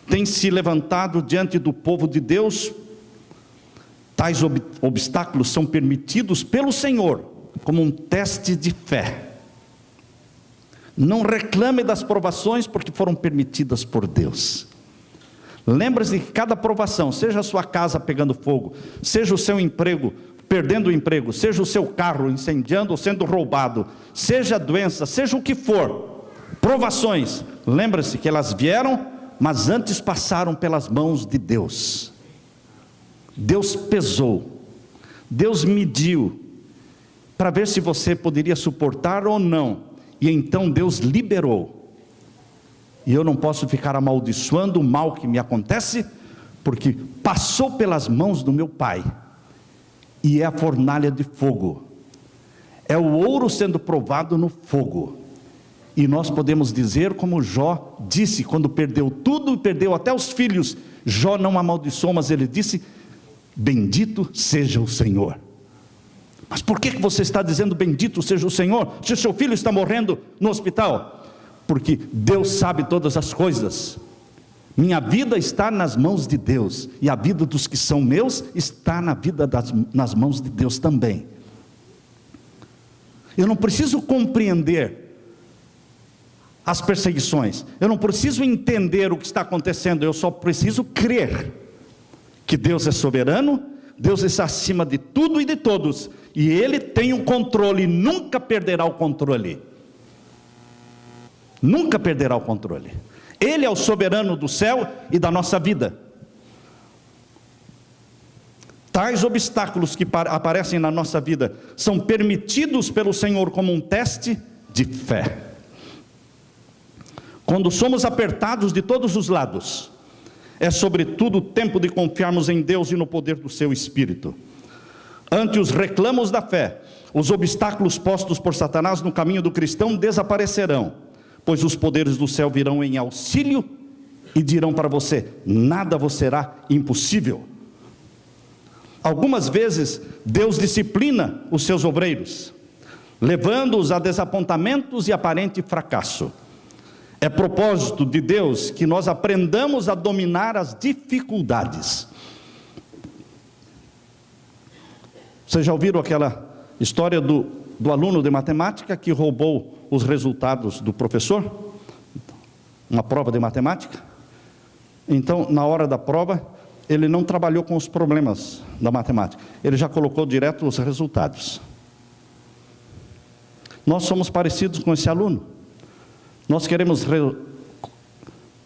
A: têm se levantado diante do povo de Deus. Tais obstáculos são permitidos pelo Senhor como um teste de fé. Não reclame das provações, porque foram permitidas por Deus. Lembre-se que cada provação, seja a sua casa pegando fogo, seja o seu emprego, perdendo o emprego, seja o seu carro incendiando ou sendo roubado, seja a doença, seja o que for, provações, lembre-se que elas vieram, mas antes passaram pelas mãos de Deus. Deus pesou, Deus mediu, para ver se você poderia suportar ou não, e então Deus liberou. E eu não posso ficar amaldiçoando o mal que me acontece, porque passou pelas mãos do meu Pai, e é a fornalha de fogo, é o ouro sendo provado no fogo. E nós podemos dizer como Jó disse, quando perdeu tudo, perdeu até os filhos, Jó não amaldiçoou, mas ele disse: bendito seja o Senhor. Mas por que você está dizendo bendito seja o Senhor, se o seu filho está morrendo no hospital? porque Deus sabe todas as coisas. Minha vida está nas mãos de Deus, e a vida dos que são meus está nas mãos de Deus também. Eu não preciso compreender as perseguições, eu não preciso entender o que está acontecendo, eu só preciso crer que Deus é soberano, Deus está acima de tudo e de todos, e Ele tem o controle, nunca perderá o controle. Nunca perderá o controle. Ele é o soberano do céu e da nossa vida. Tais obstáculos que aparecem na nossa vida são permitidos pelo Senhor como um teste de fé. Quando somos apertados de todos os lados, é sobretudo o tempo de confiarmos em Deus e no poder do seu Espírito. Ante os reclamos da fé, os obstáculos postos por Satanás no caminho do cristão desaparecerão, pois os poderes do céu virão em auxílio e dirão para você: nada vos será impossível. Algumas vezes Deus disciplina os seus obreiros, levando-os a desapontamentos e aparente fracasso. É propósito de Deus que nós aprendamos a dominar as dificuldades. Vocês já ouviram aquela história do aluno de matemática que roubou os resultados do professor? Uma prova de matemática. Então, na hora da prova, ele não trabalhou com os problemas da matemática, ele já colocou direto os resultados. Nós somos parecidos com esse aluno. Nós queremos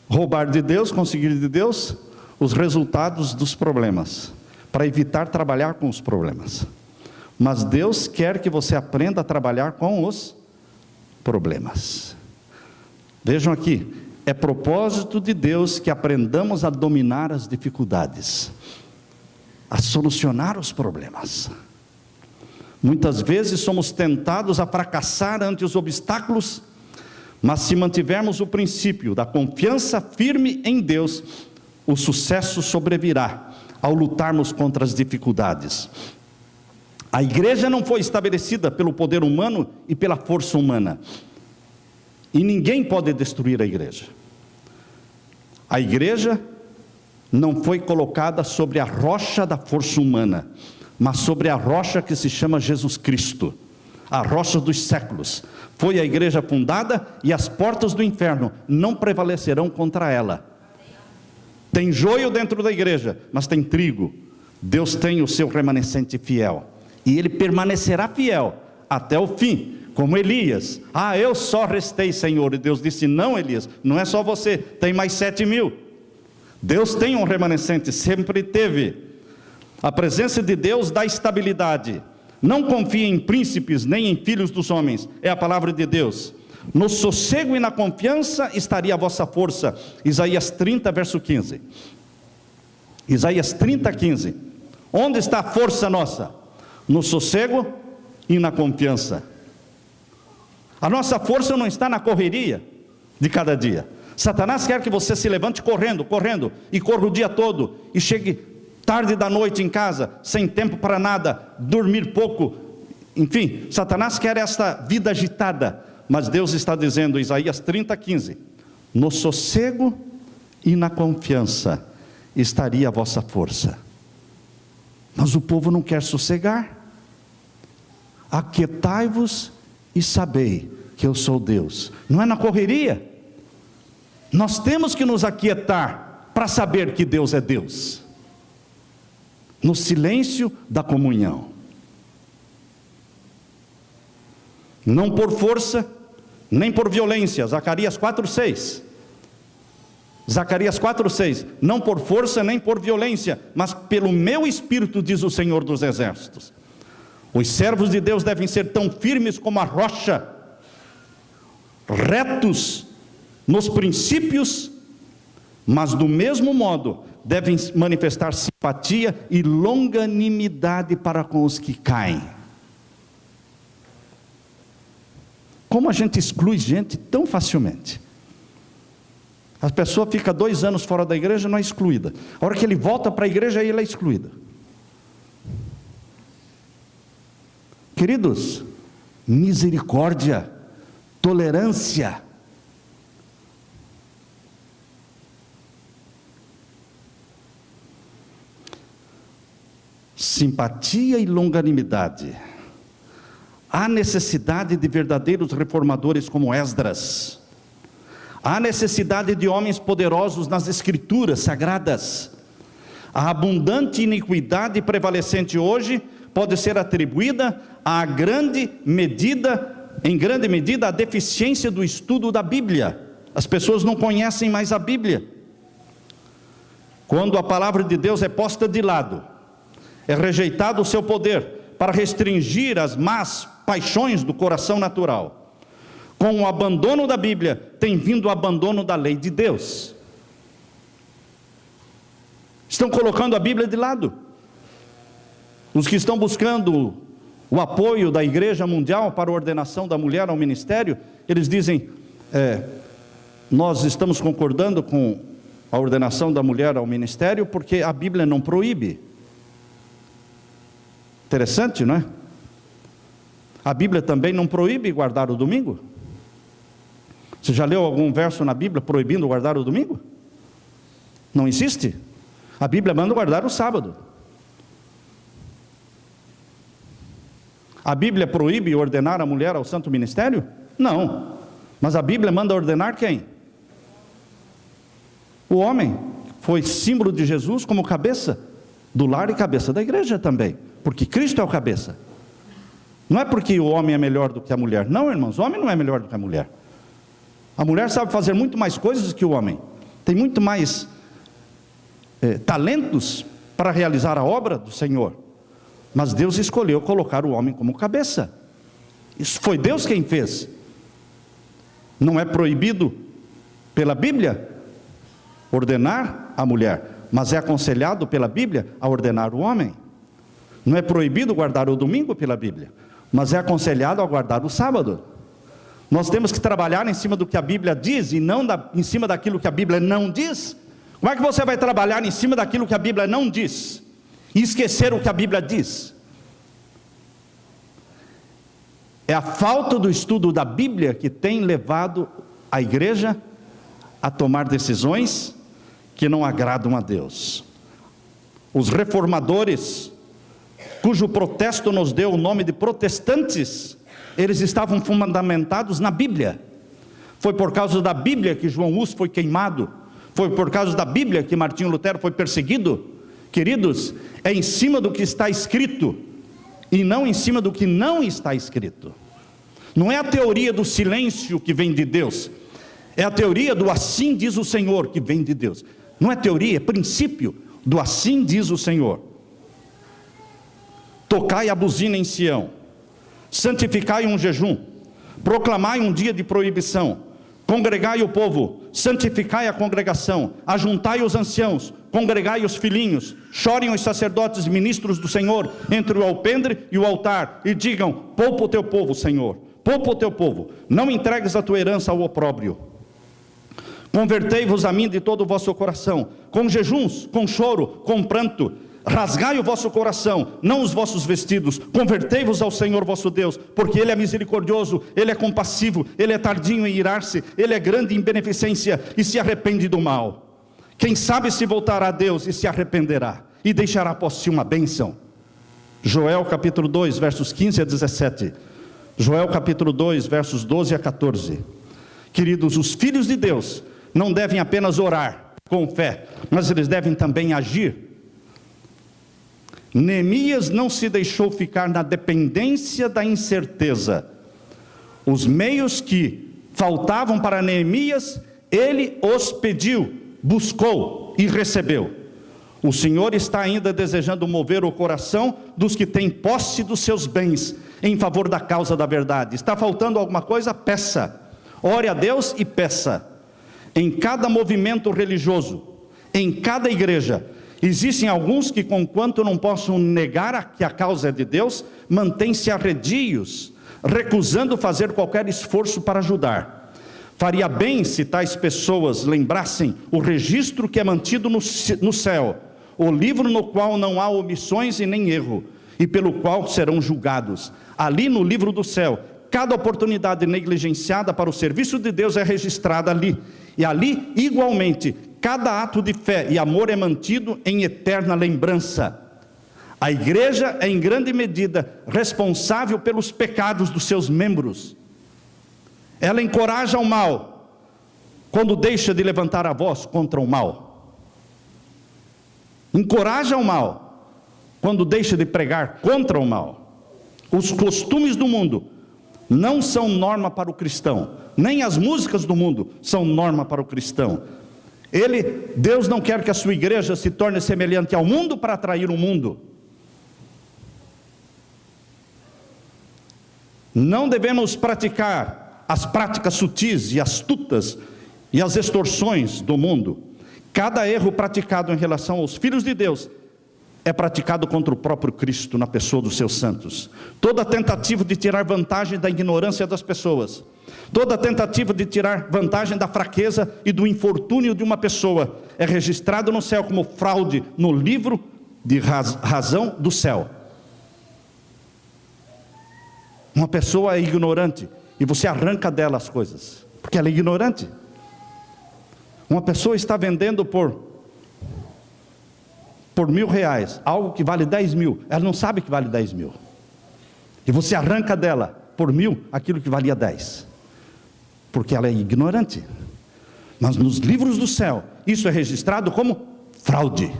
A: roubar de Deus, conseguir de Deus os resultados dos problemas, para evitar trabalhar com os problemas. Mas Deus quer que você aprenda a trabalhar com os problemas. Vejam aqui, é propósito de Deus que aprendamos a dominar as dificuldades, a solucionar os problemas. Muitas vezes somos tentados a fracassar ante os obstáculos, mas se mantivermos o princípio da confiança firme em Deus, o sucesso sobrevirá ao lutarmos contra as dificuldades. A igreja não foi estabelecida pelo poder humano e pela força humana, e ninguém pode destruir a igreja. A igreja não foi colocada sobre a rocha da força humana, mas sobre a rocha que se chama Jesus Cristo, a rocha dos séculos. Foi a igreja fundada e as portas do inferno não prevalecerão contra ela. Tem joio dentro da igreja, mas tem trigo. Deus tem o seu remanescente fiel, e ele permanecerá fiel até o fim, como Elias. Eu só restei, Senhor. E Deus disse: não, Elias, não é só você, tem mais 7.000. Deus tem um remanescente, sempre teve. A presença de Deus dá estabilidade. Não confie em príncipes, nem em filhos dos homens, é a palavra de Deus. No sossego e na confiança estaria a vossa força. Isaías 30, verso 15. Isaías 30, 15. Onde está a força nossa? No sossego e na confiança. A nossa força não está na correria de cada dia. Satanás quer que você se levante correndo, e corra o dia todo, e chegue tarde da noite em casa, sem tempo para nada, dormir pouco. Enfim, Satanás quer esta vida agitada, mas Deus está dizendo, Isaías 30, 15, no sossego e na confiança estaria a vossa força. Mas o povo não quer sossegar. Aquietai-vos e sabei que eu sou Deus. Não é na correria. Nós temos que nos aquietar para saber que Deus é Deus. No silêncio da comunhão. Não por força, nem por violência. Zacarias 4:6. Zacarias 4:6. Não por força, nem por violência, mas pelo meu Espírito, diz o Senhor dos Exércitos. Os servos de Deus devem ser tão firmes como a rocha, retos nos princípios, mas do mesmo modo devem manifestar simpatia e longanimidade para com os que caem. Como a gente exclui gente tão facilmente. A pessoa fica 2 anos fora da igreja, não é excluída. A hora que ele volta para a igreja, aí ele é excluída. Queridos, misericórdia, tolerância, simpatia e longanimidade. Há necessidade de verdadeiros reformadores como Esdras. Há necessidade de homens poderosos nas Escrituras Sagradas. A abundante iniquidade prevalecente hoje pode ser atribuída em grande medida, à deficiência do estudo da Bíblia. As pessoas não conhecem mais a Bíblia. Quando a palavra de Deus é posta de lado, é rejeitado o seu poder para restringir as más paixões do coração natural. Com o abandono da Bíblia, tem vindo o abandono da lei de Deus. Estão colocando a Bíblia de lado. Os que estão buscando o apoio da Igreja Mundial para a ordenação da mulher ao ministério, eles dizem, nós estamos concordando com a ordenação da mulher ao ministério porque a Bíblia não proíbe. Interessante, não é? A Bíblia também não proíbe guardar o domingo? Você já leu algum verso na Bíblia proibindo guardar o domingo? Não existe? A Bíblia manda guardar o sábado. A Bíblia proíbe ordenar a mulher ao santo ministério? Não. Mas a Bíblia manda ordenar quem? O homem. Foi símbolo de Jesus como cabeça do lar e cabeça da igreja também. Porque Cristo é o cabeça. Não é porque o homem é melhor do que a mulher. Não, irmãos, o homem não é melhor do que a mulher. A mulher sabe fazer muito mais coisas que o homem. Tem muito mais talentos para realizar a obra do Senhor. Mas Deus escolheu colocar o homem como cabeça. Isso foi Deus quem fez. Não é proibido pela Bíblia ordenar a mulher, mas é aconselhado pela Bíblia a ordenar o homem. Não é proibido guardar o domingo pela Bíblia, mas é aconselhado a guardar o sábado. Nós temos que trabalhar em cima do que a Bíblia diz e não em cima daquilo que a Bíblia não diz. Como é que você vai trabalhar em cima daquilo que a Bíblia não diz e esquecer o que a Bíblia diz? É a falta do estudo da Bíblia que tem levado a igreja a tomar decisões que não agradam a Deus. Os reformadores, cujo protesto nos deu o nome de protestantes, eles estavam fundamentados na Bíblia. Foi por causa da Bíblia que João Hus foi queimado. Foi por causa da Bíblia que Martinho Lutero foi perseguido. Queridos, é em cima do que está escrito e não em cima do que não está escrito. Não é a teoria do silêncio que vem de Deus, é a teoria do assim diz o Senhor que vem de Deus. Não é teoria, é princípio do assim diz o Senhor. Tocai a buzina em Sião, santificai um jejum, proclamai um dia de proibição, congregai o povo, santificai a congregação, ajuntai os anciãos, congregai os filhinhos, chorem os sacerdotes e ministros do Senhor entre o alpendre e o altar, e digam, poupa o teu povo, Senhor, poupa o teu povo, não entregues a tua herança ao opróbrio. Convertei-vos a mim de todo o vosso coração, com jejuns, com choro, com pranto, rasgai o vosso coração, não os vossos vestidos, convertei-vos ao Senhor vosso Deus, porque Ele é misericordioso, Ele é compassivo, Ele é tardio em irar-se, Ele é grande em beneficência e se arrepende do mal. Quem sabe se voltará a Deus e se arrependerá, e deixará após si uma bênção. Joel capítulo 2, versos 15 a 17. Joel capítulo 2, versos 12 a 14. Queridos, os filhos de Deus não devem apenas orar com fé, mas eles devem também agir. Neemias não se deixou ficar na dependência da incerteza. Os meios que faltavam para Neemias, ele os pediu, buscou e recebeu. O Senhor está ainda desejando mover o coração dos que têm posse dos seus bens em favor da causa da verdade. Está faltando alguma coisa? Peça. Ore a Deus e peça. Em cada movimento religioso, em cada igreja, existem alguns que, conquanto não possam negar que a causa é de Deus, mantêm-se arredios, recusando fazer qualquer esforço para ajudar. Faria bem se tais pessoas lembrassem o registro que é mantido no céu, o livro no qual não há omissões e nem erro, e pelo qual serão julgados. Ali no livro do céu, cada oportunidade negligenciada para o serviço de Deus é registrada ali. E ali, igualmente, cada ato de fé e amor é mantido em eterna lembrança. A igreja é em grande medida responsável pelos pecados dos seus membros. Ela encoraja o mal quando deixa de levantar a voz contra o mal. Encoraja o mal quando deixa de pregar contra o mal. Os costumes do mundo não são norma para o cristão, nem as músicas do mundo são norma para o cristão. Deus não quer que a sua igreja se torne semelhante ao mundo para atrair o mundo. Não devemos praticar as práticas sutis e astutas e as extorsões do mundo. Cada erro praticado em relação aos filhos de Deus é praticado contra o próprio Cristo na pessoa dos seus santos. Toda tentativa de tirar vantagem da ignorância das pessoas, toda tentativa de tirar vantagem da fraqueza e do infortúnio de uma pessoa é registrado no céu como fraude no livro de razão do céu. Uma pessoa é ignorante e você arranca dela as coisas, porque ela é ignorante. Uma pessoa está vendendo por R$1.000 algo que vale 10 mil, ela não sabe que vale 10 mil, e você arranca dela por 1.000 aquilo que valia 10, porque ela é ignorante. Mas nos livros do céu isso é registrado como fraude.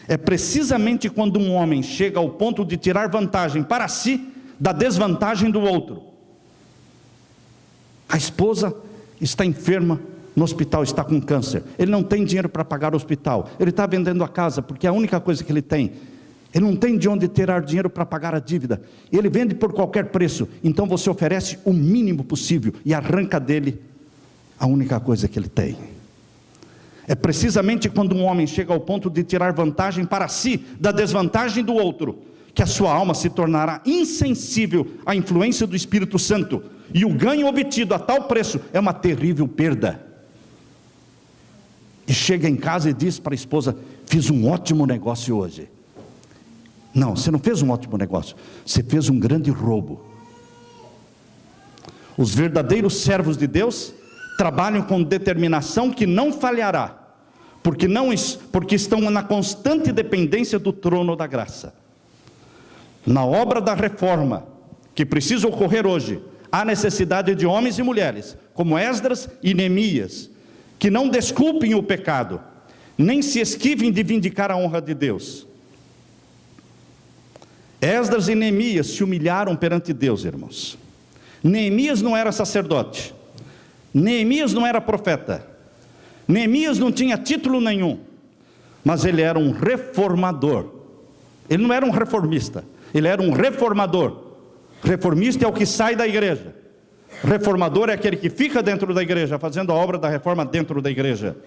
A: É precisamente quando um homem chega ao ponto de tirar vantagem para si da desvantagem do outro. A esposa está enferma no hospital, está com câncer, ele não tem dinheiro para pagar o hospital, ele está vendendo a casa porque é a única coisa que ele tem, ele não tem de onde tirar dinheiro para pagar a dívida, ele vende por qualquer preço, então você oferece o mínimo possível e arranca dele a única coisa que ele tem. É precisamente quando um homem chega ao ponto de tirar vantagem para si da desvantagem do outro, que a sua alma se tornará insensível à influência do Espírito Santo, e o ganho obtido a tal preço é uma terrível perda. E chega em casa e diz para a esposa: fiz um ótimo negócio hoje. Não, você não fez um ótimo negócio, você fez um grande roubo. Os verdadeiros servos de Deus trabalham com determinação que não falhará, porque estão na constante dependência do trono da graça. Na obra da reforma que precisa ocorrer hoje, há necessidade de homens e mulheres, como Esdras e Neemias, que não desculpem o pecado, nem se esquivem de vindicar a honra de Deus. Esdras e Neemias se humilharam perante Deus, irmãos. Neemias não era sacerdote, Neemias não era profeta, Neemias não tinha título nenhum, mas ele era um reformador. Ele não era um reformista, ele era um reformador. Reformista é o que sai da igreja, reformador é aquele que fica dentro da igreja, fazendo a obra da reforma dentro da igreja.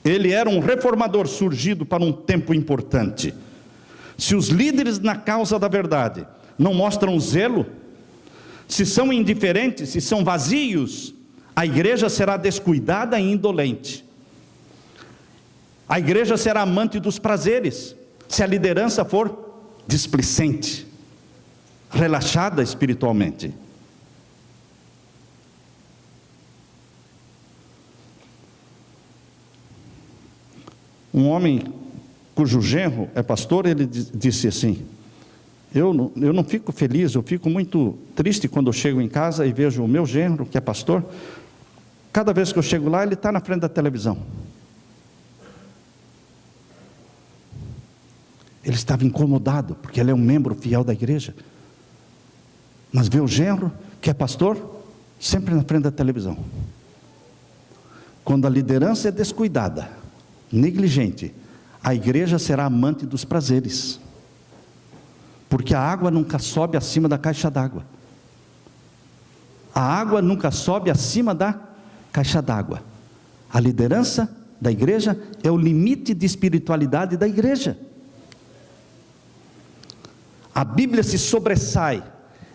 A: Ele era um reformador surgido para um tempo importante. Se os líderes na causa da verdade não mostram zelo, se são indiferentes, se são vazios, a igreja será descuidada e indolente. A igreja será amante dos prazeres, se a liderança for displicente, relaxada espiritualmente. Um homem cujo genro é pastor, ele disse assim: eu não fico feliz, eu fico muito triste quando eu chego em casa e vejo o meu genro, que é pastor. Cada vez que eu chego lá, ele está na frente da televisão. Ele estava incomodado, porque ele é um membro fiel da igreja, mas vê o genro, que é pastor, sempre na frente da televisão. Quando a liderança é descuidada, negligente, a igreja será amante dos prazeres, porque a água nunca sobe acima da caixa d'água. A água nunca sobe acima da caixa d'água. A liderança da igreja é o limite de espiritualidade da igreja. A Bíblia se sobressai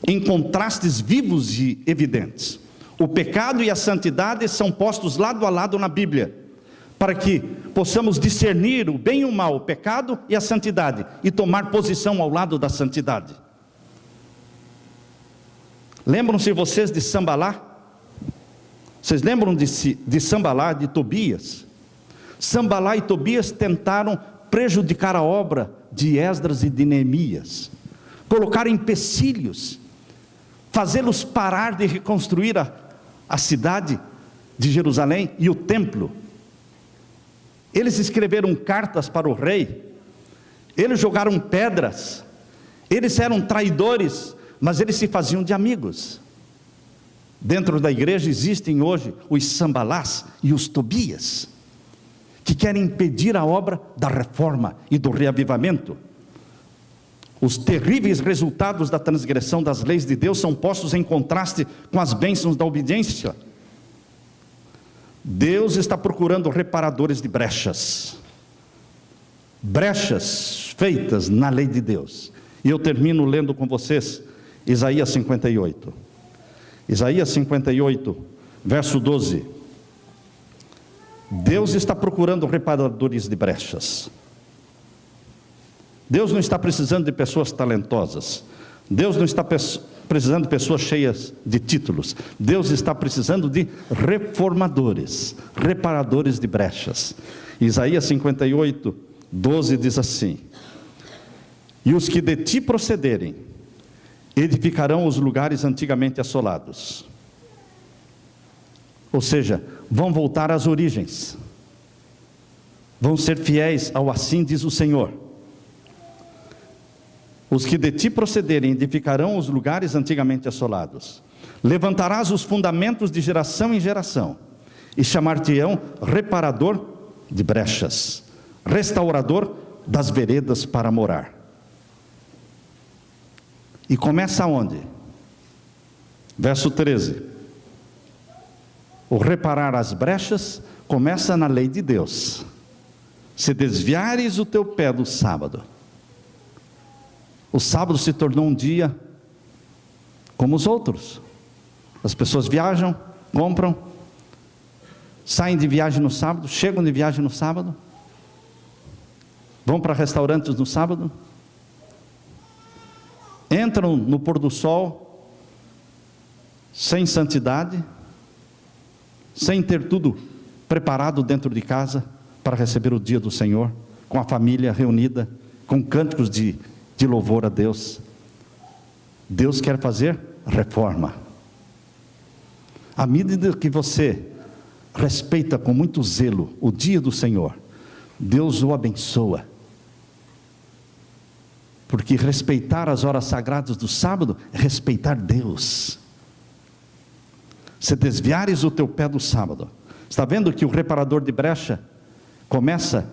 A: em contrastes vivos e evidentes. O pecado e a santidade são postos lado a lado na Bíblia, para que possamos discernir o bem e o mal, o pecado e a santidade, e tomar posição ao lado da santidade. Lembram-se vocês de Sambalá? Vocês lembram de Sambalá, de Tobias? Sambalá e Tobias tentaram prejudicar a obra de Esdras e de Neemias, colocaram empecilhos, fazê-los parar de reconstruir a cidade de Jerusalém e o templo. Eles escreveram cartas para o rei, eles jogaram pedras, eles eram traidores, mas eles se faziam de amigos. Dentro da igreja existem hoje os Sambalás e os Tobias, que querem impedir a obra da reforma e do reavivamento. Os terríveis resultados da transgressão das leis de Deus são postos em contraste com as bênçãos da obediência. Deus está procurando reparadores de brechas feitas na lei de Deus. E eu termino lendo com vocês Isaías 58. Isaías 58, verso 12. Deus está procurando reparadores de brechas. Deus não está precisando de pessoas talentosas. Deus não está precisando de pessoas cheias de títulos. Deus está precisando de reformadores, reparadores de brechas. Isaías 58, 12 diz assim: e os que de ti procederem, edificarão os lugares antigamente assolados. Ou seja, vão voltar às origens, vão ser fiéis ao assim diz o Senhor. Os que de ti procederem, edificarão os lugares antigamente assolados. Levantarás os fundamentos de geração em geração, e chamar-te-ão reparador de brechas, restaurador das veredas para morar. E começa onde? Verso 13. O reparar as brechas começa na lei de Deus. Se desviares o teu pé do sábado. O sábado se tornou um dia como os outros. As pessoas viajam, compram, saem de viagem no sábado, chegam de viagem no sábado, vão para restaurantes no sábado, entram no pôr do sol, sem santidade, sem ter tudo preparado dentro de casa, para receber o dia do Senhor, com a família reunida, com cânticos de louvor a Deus. Deus quer fazer reforma. À medida que você respeita com muito zelo o dia do Senhor, Deus o abençoa. Porque respeitar as horas sagradas do sábado é respeitar Deus. Se desviares o teu pé do sábado, está vendo que o reparador de brecha começa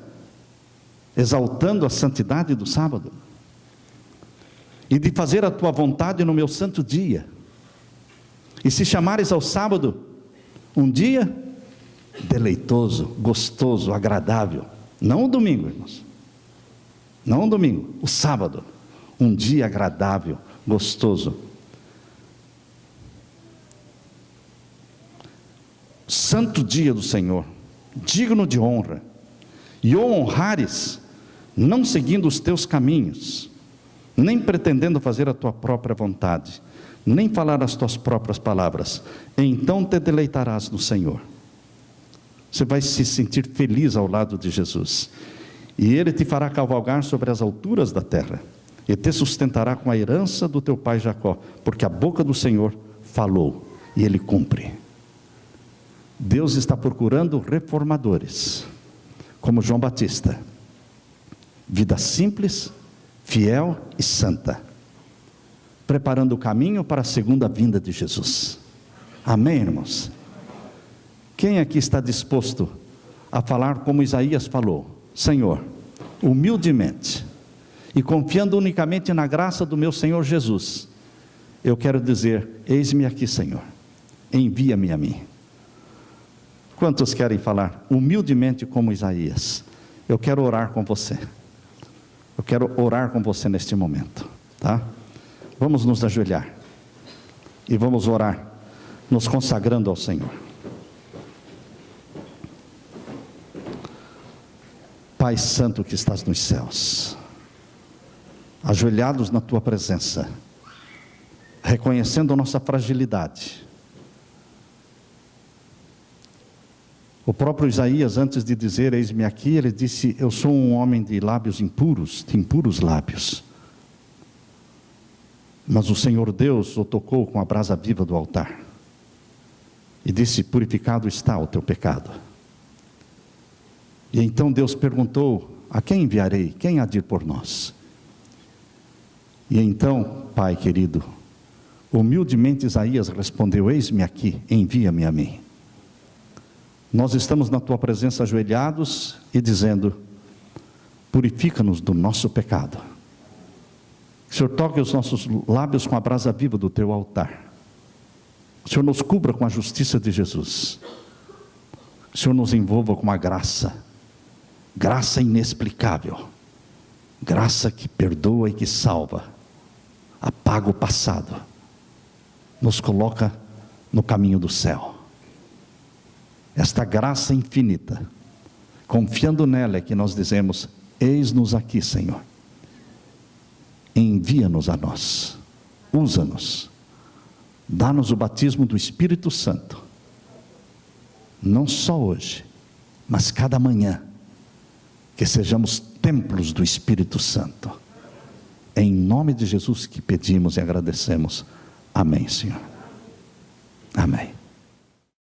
A: exaltando a santidade do sábado? E de fazer a tua vontade no meu santo dia. E se chamares ao sábado um dia deleitoso, gostoso, agradável, não o domingo, irmãos, não o domingo, o sábado, um dia agradável, gostoso, santo dia do Senhor, digno de honra, e o honrares, não seguindo os teus caminhos, nem pretendendo fazer a tua própria vontade, nem falar as tuas próprias palavras, então te deleitarás no Senhor. Você vai se sentir feliz ao lado de Jesus, e Ele te fará cavalgar sobre as alturas da terra, e te sustentará com a herança do teu pai Jacó, porque a boca do Senhor falou, e Ele cumpre. Deus está procurando reformadores, como João Batista, vida simples, fiel e santa, preparando o caminho para a segunda vinda de Jesus. Amém, irmãos? Quem aqui está disposto a falar como Isaías falou? Senhor, humildemente e confiando unicamente na graça do meu Senhor Jesus, eu quero dizer: eis-me aqui, Senhor, envia-me a mim. Quantos querem falar humildemente como Isaías? Eu quero orar com você. Eu quero orar com você neste momento, tá? Vamos nos ajoelhar e vamos orar, nos consagrando ao Senhor. Pai Santo que estás nos céus, ajoelhados na Tua presença, reconhecendo a nossa fragilidade, O próprio Isaías, antes de dizer, eis-me aqui, ele disse, eu sou um homem de lábios impuros, de impuros lábios. Mas o Senhor Deus o tocou com a brasa viva do altar. E disse, purificado está o teu pecado. E então Deus perguntou, a quem enviarei? Quem há de ir por nós? E então, Pai querido, humildemente Isaías respondeu, eis-me aqui, envia-me a mim. Nós estamos na tua presença ajoelhados e dizendo, purifica-nos do nosso pecado. Que o Senhor toque os nossos lábios com a brasa viva do teu altar. Que o Senhor nos cubra com a justiça de Jesus. Que o Senhor nos envolva com a graça. Graça inexplicável. Graça que perdoa e que salva. Apaga o passado. Nos coloca no caminho do céu. Esta graça infinita, confiando nela é que nós dizemos, eis-nos aqui, Senhor. Envia-nos a nós, usa-nos, dá-nos o batismo do Espírito Santo, não só hoje, mas cada manhã, que sejamos templos do Espírito Santo. É em nome de Jesus que pedimos e agradecemos. Amém, Senhor. Amém.